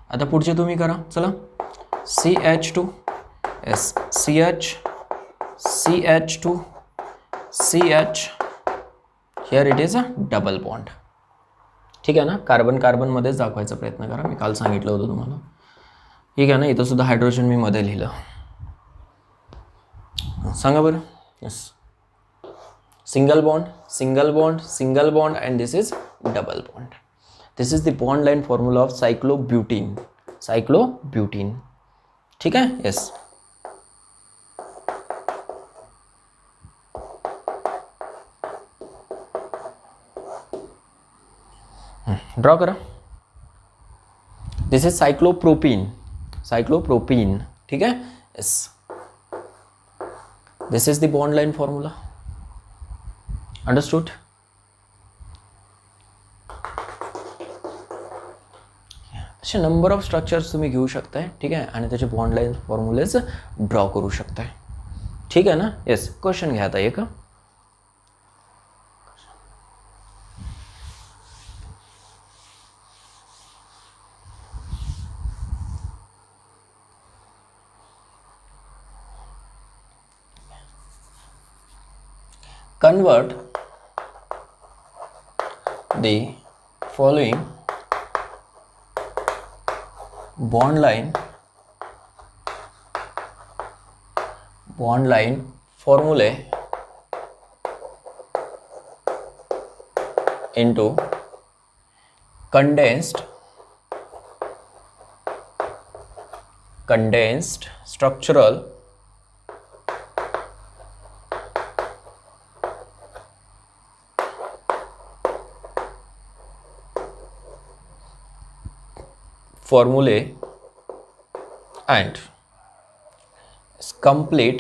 आता पुढचे तुम्ही करा. चला, CH2S, CH, CH2, CH. Here it is a double bond. ठीक आहे ना. कार्बन कार्बनमध्येच दाखवायचा प्रयत्न करा, मी काल सांगितलं होतं तुम्हाला. ठीक आहे ना. इथं सुद्धा हायड्रोजन मी मध्ये लिहिलं. सांगा बरं. Yes, single bond single bond single bond and this is double bond. This is the bond line formula of cyclobutene. Cyclobutene. ठीक आहे. येस, ड्रॉ करा. This is cyclopropene. सायक्लोप्रोपीन. ठीक आहे. Yes, this is the bond line formula. Understood. असे नंबर ऑफ स्ट्रक्चर्स तुम्ही घेऊ शकताय. ठीक आहे, आणि त्याचे बॉन्ड लाईन फॉर्म्युलेज ड्रॉ करू शकताय. ठीक आहे ना. येस, क्वेश्चन घ्या आता एक. Convert the following bond line formulae into condensed structural formulae and complete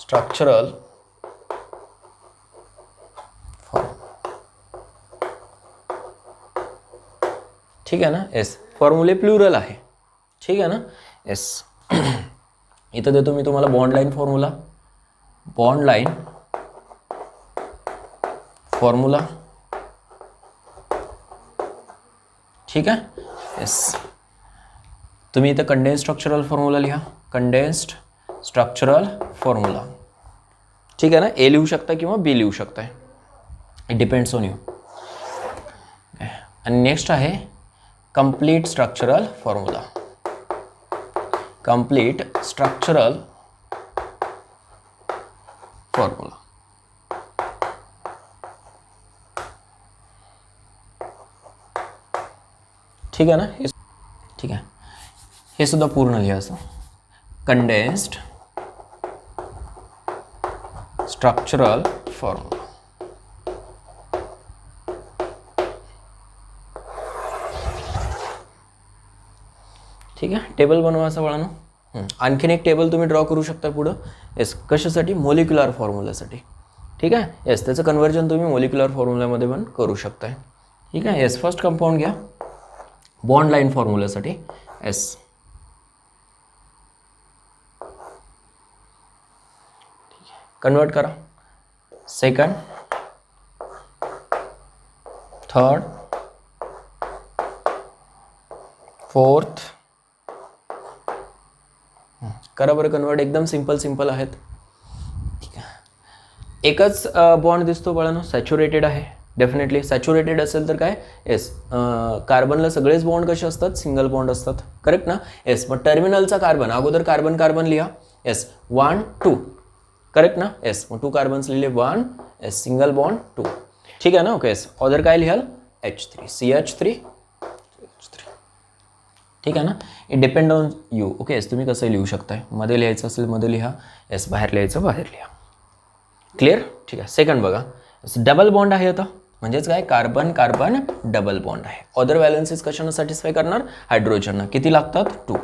structural form. ठीक आहे ना. येस, फॉर्म्युले प्लुरल आहे. ठीक आहे ना. येस, इथं देतो मी तुम्हाला bond line formula. Bond line formula, ठीक आहे. येस, तुम्ही इथं कंडेन्स्ड स्ट्रक्चरल फॉर्म्युला लिहा, कंडेन्स्ड स्ट्रक्चरल फॉर्म्युला, ठीक आहे ना. ए लिहू शकता किंवा बी लिहू शकताय, इट डिपेंड्स ऑन यू. आणि नेक्स्ट आहे complete structural formula, complete structural formula. ठीक आहे ना. हे ठीक आहे, हे सुद्धा पूर्ण लिहायचं, कंडेन्स्ड स्ट्रक्चरल फॉर्म्युला. ठीक आहे, टेबल बनवायचं बाळांनो. आणखीन एक टेबल तुम्ही ड्रॉ करू शकता पुढं. येस, कशासाठी? मोलिक्युलर फॉर्म्युलासाठी. ठीक आहे. येस, त्याचं कन्व्हर्जन तुम्ही मोलिक्युलर फॉर्म्युलामध्ये पण करू शकताय. ठीक आहे. येस, फर्स्ट कंपाऊंड घ्या बॉन्ड लाईन फॉर्म्युलासाठी. येस, कन्वर्ट करा. सेकंड, थर्ड, फोर्थ, करा बरं कन्वर्ट. एकदम सिंपल आहेत. ठीक आहे. एकच बॉन्ड दिसतो बाळांनो, सॅच्युरेटेड आहे. डेफिनेटली सॅच्युरेटेड असेल तर काय? येस, कार्बनला सगळेच बॉन्ड कसे असतात? सिंगल बॉन्ड असतात. करेक्ट ना? येस, मग टर्मिनलचा कार्बन अगोदर कार्बन कार्बन लिहा. येस, 1 2, करेक्ट ना? येस, मग 2 कार्बन्स लिहिले, 1, येस, सिंगल बॉन्ड 2. ठीक आहे ना? ओके. येस, अदर काय लिहाल? H3, CH3, CH3. ठीक आहे ना? It depend on you. Okay. Yes, तुम्ही कसं लिहू शकताय. मध्ये लिहायचं असेल मध्ये लिहा. येस, बाहेर लिहायचं बाहेर लिहा. क्लिअर? ठीक आहे. सेकंड बघा, डबल बॉन्ड आहे आता, म्हणजेच काय? कार्बन कार्बन डबल बॉन्ड आहे. अदर व्हॅलन्सीज कशानं सॅटिस्फाय करणार? हायड्रोजननं. किती लागतात? 2.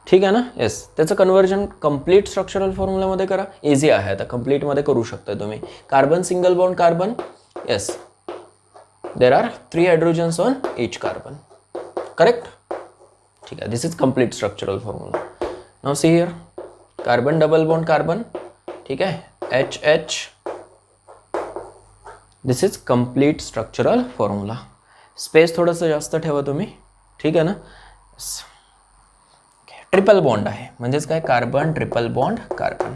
ठीक आहे ना? येस, त्याचं कन्व्हर्जन कंप्लीट स्ट्रक्चरल फॉर्म्युलामध्ये करा. इझी आहे, आता कंप्लीटमध्ये करू शकता तुम्ही. Carbon single bond carbon, yes, there are 3 hydrogens on each carbon. Correct? ठीक आहे. This is complete structural formula. Now see here, carbon double bond carbon, ठीक आहे, HH. This is complete structural formula. Space थोडंसं जास्त ठेवा तुम्ही. ठीक आहे ना? ट्रिपल बॉन्ड आहे, म्हणजेच काय? Carbon triple bond carbon.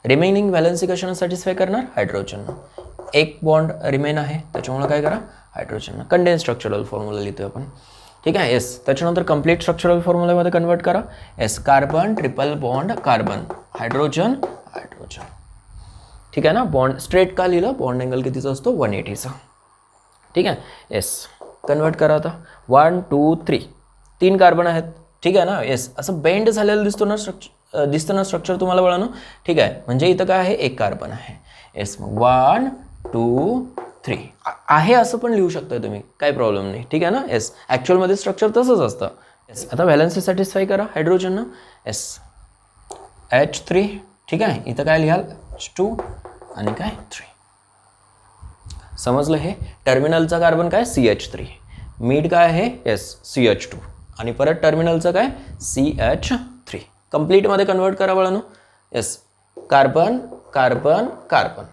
Remaining valency कशानं सॅटिस्फाय करणार? हायड्रोजननं. एक बॉन्ड रिमेन आहे, त्याच्यामुळे काय करा? हायड्रोजननं. कंडेन्स स्ट्रक्चरल फॉर्म्युला लिहितोय आपण. ठीक आहे. येस, त्याच्यानंतर कंप्लीट स्ट्रक्चरल फॉर्म्युलामध्ये कन्वर्ट करा. Yes, carbon triple bond carbon, hydrogen hydrogen. ठीक आहे ना? बॉन्ड स्ट्रेट का लिहिलं? बॉन्ड अँगल कितीचा असतो? 180चा. ठीक आहे. येस, कन्वर्ट करा आता. 1 2 3, 3 कार्बन आहेत. ठीक आहे ना? येस, असं बेंड झालेलं दिसतं ना स्ट्रक्चर तुम्हाला बाळांनो. ठीक आहे, म्हणजे इथं काय आहे? एक कार्बन आहे. येस, मग 1 2 3 आहे असं पण लिहू शकता तुम्ही, काही प्रॉब्लेम नाही. ठीक आहे ना? येस, ॲक्च्युअलमध्ये स्ट्रक्चर तसंच असतं. येस, आता व्हॅलन्सी सॅटिस्फाय करा हायड्रोजननं. Yes, H3. ठीक आहे, इथं काय लिहाल? H2 आणि काय? 3. समजलं हे? टर्मिनलचा कार्बन काय? CH3. मिड काय आहे? Yes, CH2. आणि परत टर्मिनलचं काय? CH3. कंप्लीटमध्ये कन्वर्ट करा बाळांनो. Yes, carbon carbon carbon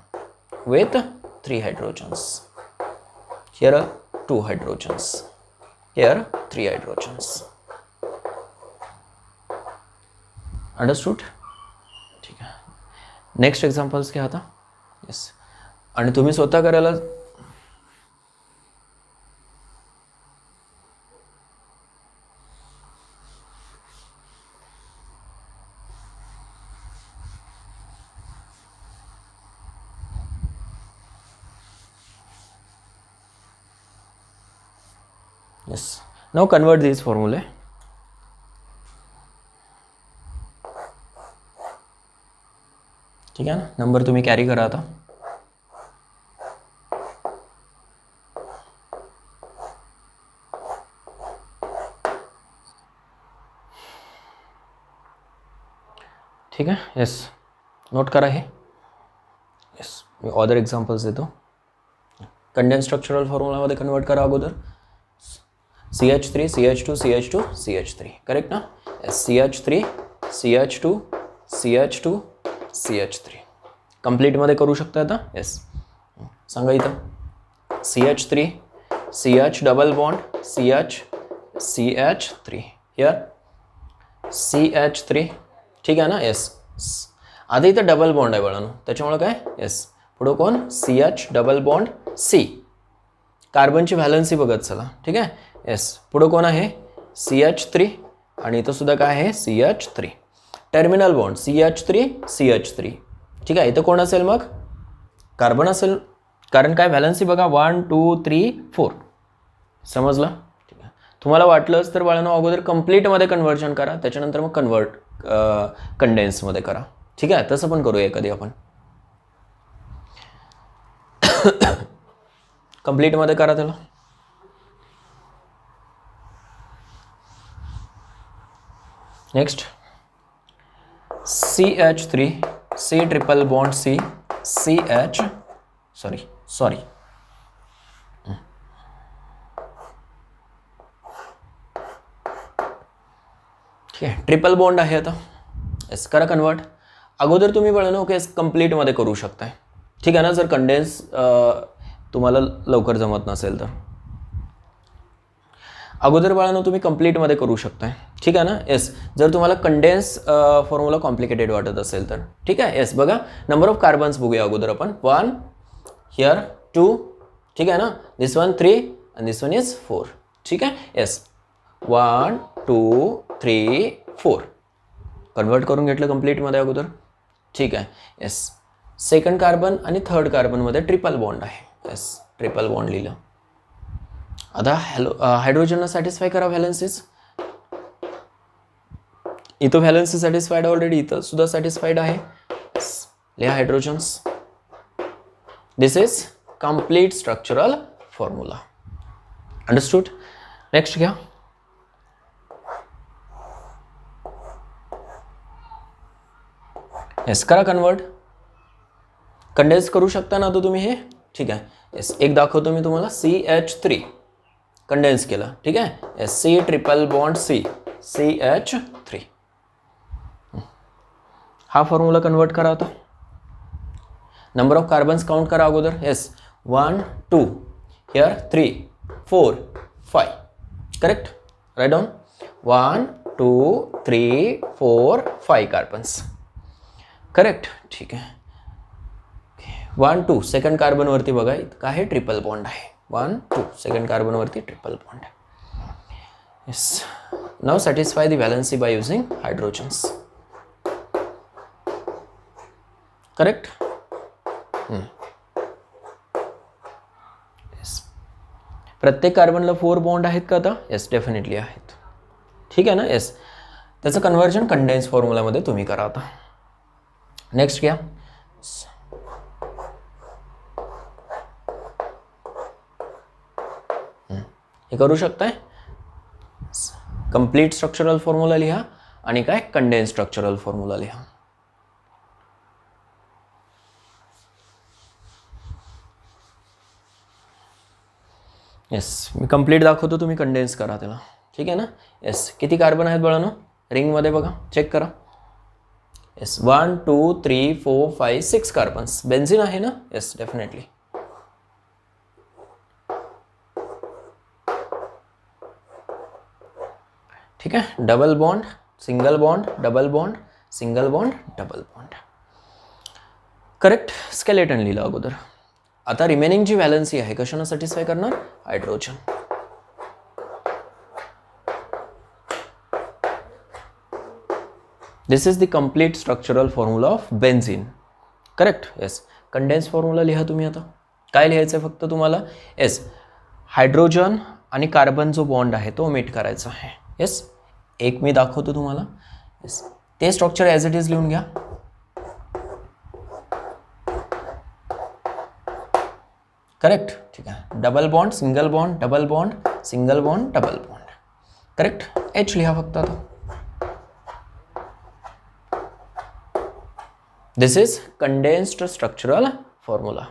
with 3 hydrogens. Here 2 hydrogens, here 3 hydrogens. Understood? ठीक आहे. नेक्स्ट एक्झाम्पल्स घ्या आता. येस, आणि तुम्ही स्वतः करायला yes. Now convert these formulae. ठीक आहे ना? नंबर तुम्ही कॅरी करा आता. ठीक आहे. येस, नोट करा हे. येस, मी अदर एक्झाम्पल्स देतो. कंडेन्स स्ट्रक्चरल फॉर्म्युलामध्ये कन्वर्ट करा अगोदर. CH3 CH2 CH2 CH3. Correct ना? CH3 CH2 CH2 CH3. कंप्लीटमध्ये करू शकता आता. येस, सांगा इथं. CH3 CH double bond CH3 here CH3. ठीक आहे ना. येस, आधी इथं डबल बॉन्ड आहे बाळांनो, त्याच्यामुळे काय. येस, पुढं कोण. CH double bond C. कार्बनची व्हॅलन्सी बघत चला. ठीक आहे. येस, पुढं कोण आहे. CH3 आणि इथं सुद्धा काय आहे. CH3. Terminal bond CH3. ठीक आहे. इथं कोण असेल मग. कार्बन असेल, कारण काय व्हॅलन्सी बघा 1 2 3 4. समजलं. ठीक आहे. तुम्हाला वाटलंच तर बाळांनो अगोदर कंप्लीटमध्ये कन्व्हर्जन करा, त्याच्यानंतर मग कंडेन्समध्ये करा. ठीक आहे. तसं पण करूया कधी आपण. कंप्लीटमध्ये करा त्याला. Next CH3 C triple bond C CH sorry ठीक आहे. ट्रिपल बॉन्ड आहे आता. येस, करा कन्वर्ट. अगोदर तुम्ही बाळांनो ओके कंप्लीटमध्ये करू शकताय. ठीक आहे ना. जर कंडेन्स तुम्हाला लवकर जमत नसेल तर अगोदर बाळांनो तुम्ही कंप्लीटमध्ये करू शकताय. ठीक आहे ना. येस, जर तुम्हाला कंडेन्स फॉर्म्युला कॉम्प्लिकेटेड वाटत असेल तर. ठीक आहे. येस, बघा नंबर ऑफ कार्बन्स बघूया अगोदर आपण. 1 हिअर 2. ठीक आहे ना. दिस वन 3 आणि दिस वन इज 4. ठीक आहे. येस, 1 2 3 4 कन्वर्ट करून घेतलं कंप्लीटमध्ये अगोदर. ठीक आहे. येस, सेकंड कार्बन आणि थर्ड कार्बनमध्ये ट्रिपल बॉन्ड आहे. येस, ट्रिपल बॉन्ड लिहिलं. आता हायड्रोजनला सॅटिस्फाय करा व्हॅलन्सीज. इथं व्हॅलन्सी सॅटिस्फाईड ऑलरेडी, इथं सुद्धा सॅटिस्फाईड आहे. लिहा hydrogens. This is complete structural formula. Understood. Next घ्या. येस, करा कन्वर्ट. कंडेन्स करू शकता ना तो तुम्ही हे. ठीक आहे. येस, एक दाखवतो मी तुम्हाला. CH3 कंडेन्स केलं. ठीक आहे. Yes, C triple bond C CH3. हा फॉर्म्युला कन्वर्ट करा आता. नंबर ऑफ कार्बन्स काउंट करा अगोदर. Yes, 1 2 here 3 4 5. Correct. Write down. 1 2 3 4 5 carbons. Correct. ठीक आहे. 1 2 सेकंड कार्बनवरती बघा इथं काय आहे. ट्रिपल बॉन्ड आहे. 1 2 सेकंड कार्बनवरती triple bond. Yes, now satisfy the valency by using hydrogens. Correct. Yes, प्रत्येक कार्बनला 4 बॉन्ड आहेत का आता. येस, डेफिनेटली आहेत. ठीक आहे ना. येस, त्याचं कन्व्हर्जन कंडेन्स फॉर्म्युलामध्ये तुम्ही करा आता. नेक्स्ट घ्या. हे करू शकताय. कंप्लीट स्ट्रक्चरल फॉर्म्युला लिहा आणि काय कंडेन्स स्ट्रक्चरल फॉर्म्युला लिहा. येस, मी कंप्लीट दाखवतो, तुम्ही कंडेन्स करा त्याला. ठीक आहे ना. येस, किती कार्बन आहेत बाळांनो रिंगमध्ये बघा, चेक करा. Yes, 1 2 3 4 5 6 carbons. बेन्झिन आहे ना. Yes, definitely. ठीक आहे. Double bond single bond double bond single bond double bond. Correct. Skeleton लिहिलं अगोदर. आता रिमेनिंग जी व्हॅलन्सी आहे कशानं सॅटिस्फाय करणार. Hydrogen. This is the complete structural formula of benzene. Correct. Yes, condense formula लिहा तुम्ही आता. काय लिहायचं आहे फक्त तुम्हाला. येस, हायड्रोजन आणि कार्बन जो बॉन्ड आहे तो ओमिट करायचा आहे. येस, एक मी दाखवतो तुम्हाला. येस, ते स्ट्रक्चर ॲज इट इज लिहून घ्या. करेक्ट. ठीक आहे. Double bond single bond double bond single bond double bond. Correct. H लिहा फक्त आता. This is condensed structural formula.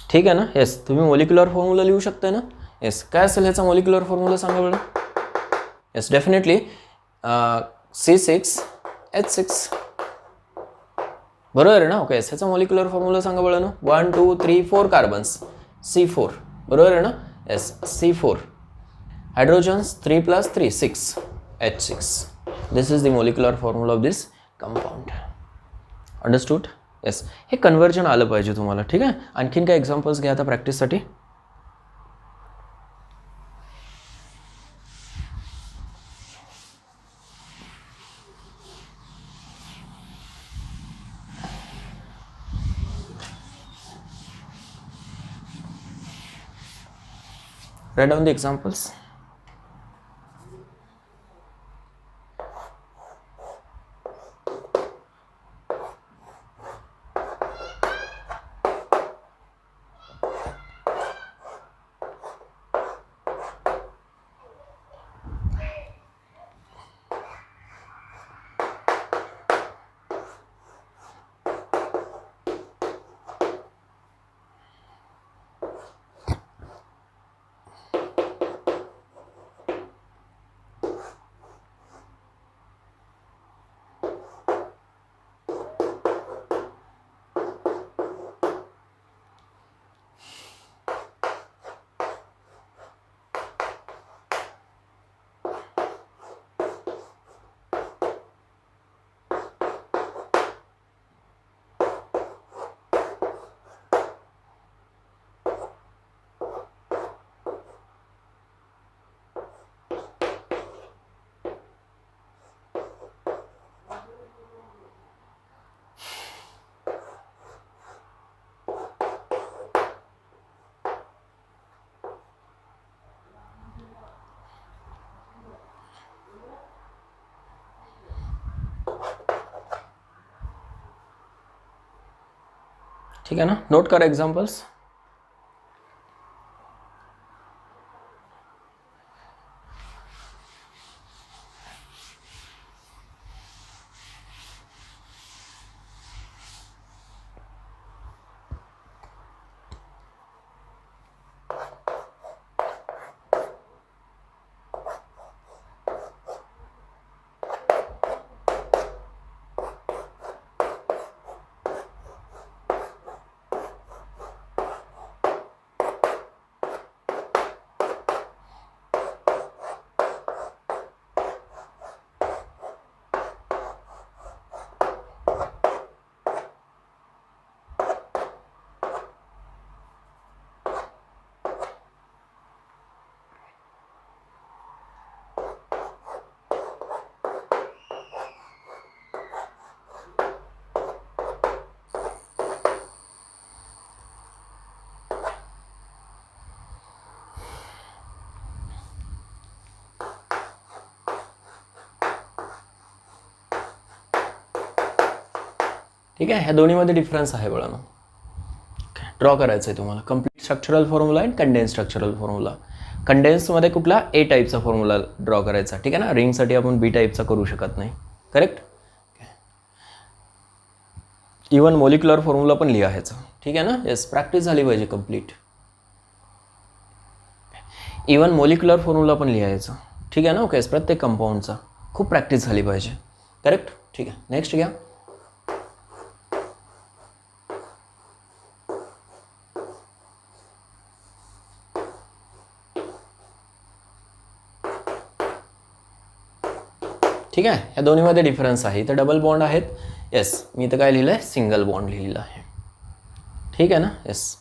ठीक आहे ना. येस, तुम्ही मोलिक्युलर फॉर्म्युला लिहू शकता ना. येस, काय असेल ह्याचा मोलिक्युलर फॉर्म्युला सांगा बरं. Yes, definitely C6H6. बरोबर आहे ना. ओके, ह्याचा मॉलिक्युलर फॉर्म्युला सांगा बळानो. 1 2 3 4 कार्बन्स, C4. बरोबर आहे ना. Yes, C4. Hydrogens 3 + 3 6, H6. This is the molecular formula of this compound. Understood. Yes, हे कन्व्हर्जन आलं पाहिजे तुम्हाला. ठीक आहे. आणखीन काय एक्झाम्पल्स घ्या आता प्रॅक्टिससाठी. Write down the examples. ठीक आहे ना. नोट करा एक्झाम्पल्स. ठीक आहे. ह्या दोन्हीमध्ये डिफरन्स आहे बळानो. ड्रॉ करायचं आहे तुम्हाला. Complete structural formula and condense structural formula. कंडेन्समध्ये कुठला ए टाईपचा फॉर्म्युला ड्रॉ करायचा. ठीक आहे ना. रिंगसाठी आपण बी टाईपचा करू शकत नाही. करेक्ट. इवन मॉलिक्युलर फॉर्म्युला पण लिहा ह्याचा. ठीक आहे ना. येस, प्रॅक्टिस झाली पाहिजे कंप्लीट. इवन मॉलिक्युलर फॉर्म्युला पण लिहायचा. ठीक आहे ना. ओके, प्रत्येक कंपाऊंडचा खूप प्रॅक्टिस झाली पाहिजे. करेक्ट. ठीक आहे. नेक्स्ट घ्या. ठीक आहे. या दोन्हीमध्ये डिफरन्स आहे. इथं डबल बॉन्ड आहेत. येस, मी इथं काय लिहिलं आहे, सिंगल बॉन्ड लिहिलेलं आहे. ठीक आहे ना. येस.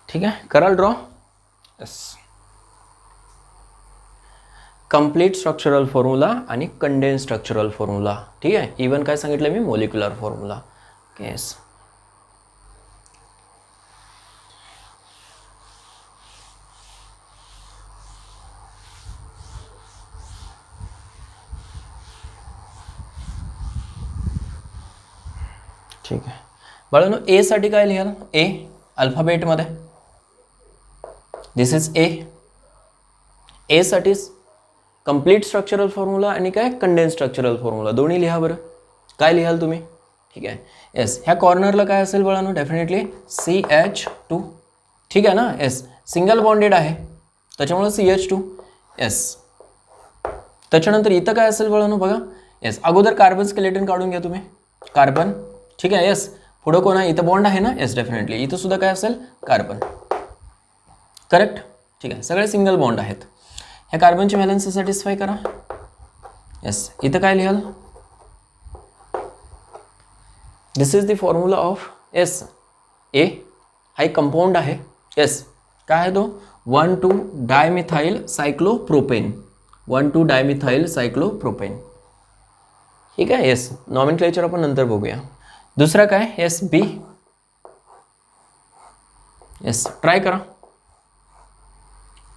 ठीक आहे. कराल draw. Yes. Complete structural formula आणि कंडेन्स स्ट्रक्चरल फॉर्म्युला. ठीक आहे. इवन काय सांगितलं मी, मॉलिक्युलर फॉर्म्युला. येस. ठीक आहे बाळांनो, ए साठी काय लिहाल? ए अल्फाबेटमध्ये, दिस इज ए. ए साठी कंप्लीट स्ट्रक्चरल फॉर्म्युला आणि काय कंडेन्स स्ट्रक्चरल फॉर्म्युला दोन्ही लिहा बरं. काय लिहाल तुम्ही? ठीक आहे. येस, ह्या कॉर्नरला काय असेल बाळांनो? Definitely CH2. ठीक आहे ना? येस, सिंगल बॉन्डेड आहे त्याच्यामुळे CH2. येस, त्याच्यानंतर इथं काय असेल बाळांनो बघा. येस, अगोदर कार्बन स्केलेटन काढून घ्या तुम्ही. कार्बन, ठीक आहे. येस, पुढं कोण आहे? इथं बॉन्ड आहे ना? येस, डेफिनेटली इथं सुद्धा काय असेल? कार्बन. करेक्ट. ठीक आहे, सगळे सिंगल बॉन्ड आहेत. ह्या कार्बनची व्हॅलेन्सी सॅटिस्फाय करा. येस, इथं काय लिहाल? This is the formula of S. A हा एक कंपाऊंड आहे. येस, काय आहे तो? One two dimethyl cyclopropane. One two dimethyl cyclopropane. ठीक आहे. येस, नॉमेनक्लेचर आपण नंतर बघूया. दुसरा काय? येस, बी. येस, ट्राय करा.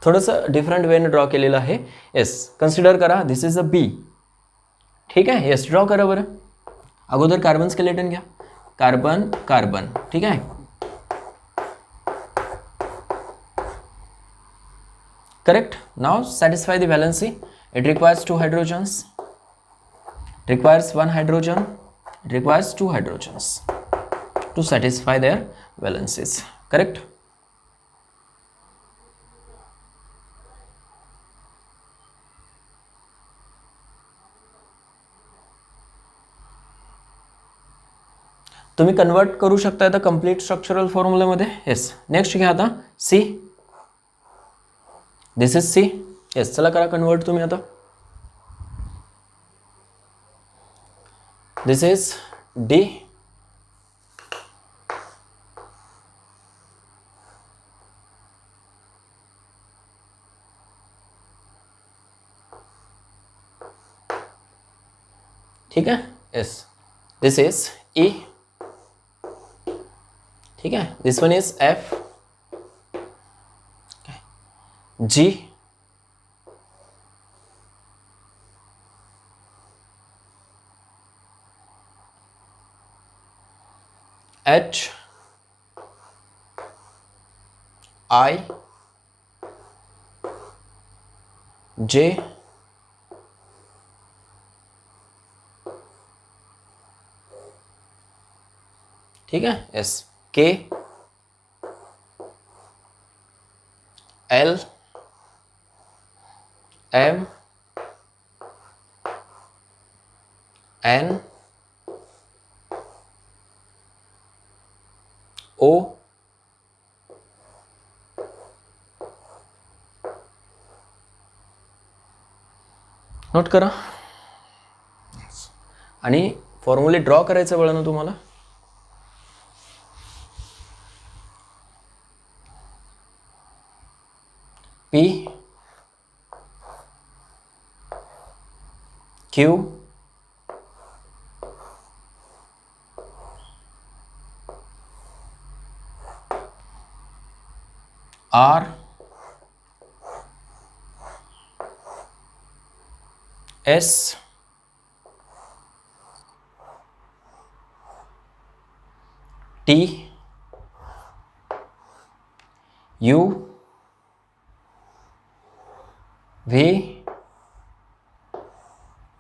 थोडंसं डिफरंट वेने ड्रॉ केलेलं आहे. येस, कन्सिडर करा. दिस इज अ बी. ठीक आहे. येस, ड्रॉ करा बरं. अगोदर कार्बन स्केलेटन घ्या. Carbon carbon. ठीक आहे. Correct. Now satisfy the valency. It requires 2 hydrogens. Requires 1 hydrogen. It requires 2 hydrogens to satisfy their valencies. Correct. तुम्ही कन्वर्ट करू शकता आता कंप्लीट स्ट्रक्चरल फॉर्म्युलामध्ये. येस, नेक्स्ट घ्या आता C. This is C. Yes, चला करा कन्वर्ट तुम्ही आता. This is D. ठीक है. Yes, this is E. ठीक है. This one is F. G. H, I, J, ठीक है. Yes, K, L, M, N, O, note करा. आणि फॉर्म्युले ड्रॉ करायचं बघा ना तुम्हाला. P, Q, R, S, T, U, V,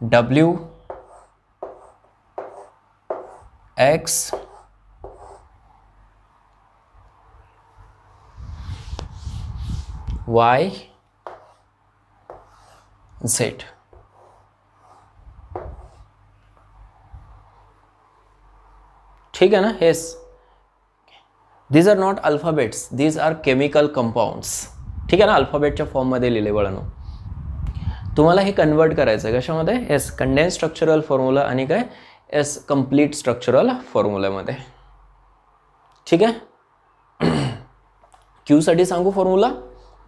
W, X, Y, Z. ठीक है ना. Yes, these are not alphabets, these are chemical compounds. ठीक आहे ना. अल्फाबेटच्या फॉर्ममध्ये लिहिले वळणू. तुम्हाला हे कन्वर्ट करायचं आहे कशामध्ये? येस, कंडेन्स स्ट्रक्चरल फॉर्म्युला आणि काय? येस, कंप्लीट स्ट्रक्चरल फॉर्म्युल्यामध्ये. ठीक आहे. क्यू साठी सांगू फॉर्म्युला.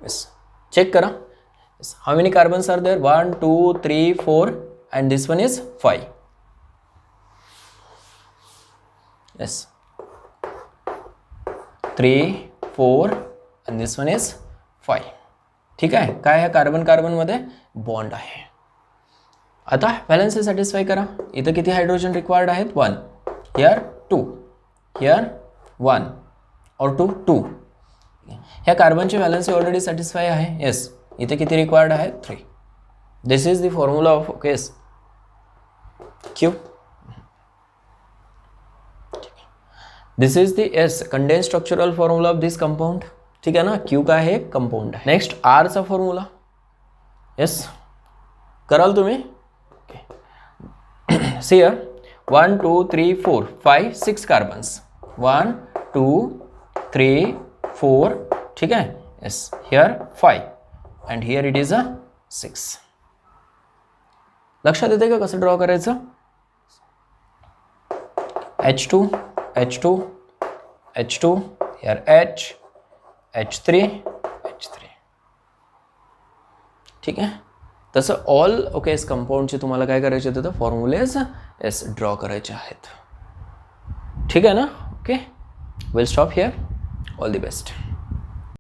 येस, चेक करा. Yes, how many carbons are there? 1, 2, 3, 4 and this one is 5. Yes, 3, 4 and this one is 5. ठीक आहे. काय आहे? कार्बन कार्बन मध्ये बॉन्ड आहे. आता व्हॅलेन्सी सॅटिस्फाय करा. इथं किती हायड्रोजन रिक्वायर्ड आहेत? 1. हिअर 2. हिअर 1 और 2 2. ह्या कार्बनची व्हॅलन्सी ऑलरेडी सॅटिस्फाय आहे. येस, इथे किती रिक्वायर्ड आहे 3. This is the formula of case Q. This is the as condense structural formula of this compound. ठीक आहे ना, क्यू काय आहे कंपाउंड आहे. Next आरचा formula. येस, कराल तुम्ही. See here 1 2 3 4 5 6 carbons. 1 2 3 4. ठीक आहे. Yes, here 5 and here it is a 6. लक्षात येते का कसं ड्रॉ करायचं. H2 H2 H2 here H H3 H3. ठीक आहे. तसं ऑल ओकेस कंपाऊंडचे तुम्हाला काय करायचे होते, तर फॉर्म्युलेज एस ड्रॉ करायचे आहेत. ठीक आहे ना. Okay, will stop here. All the best.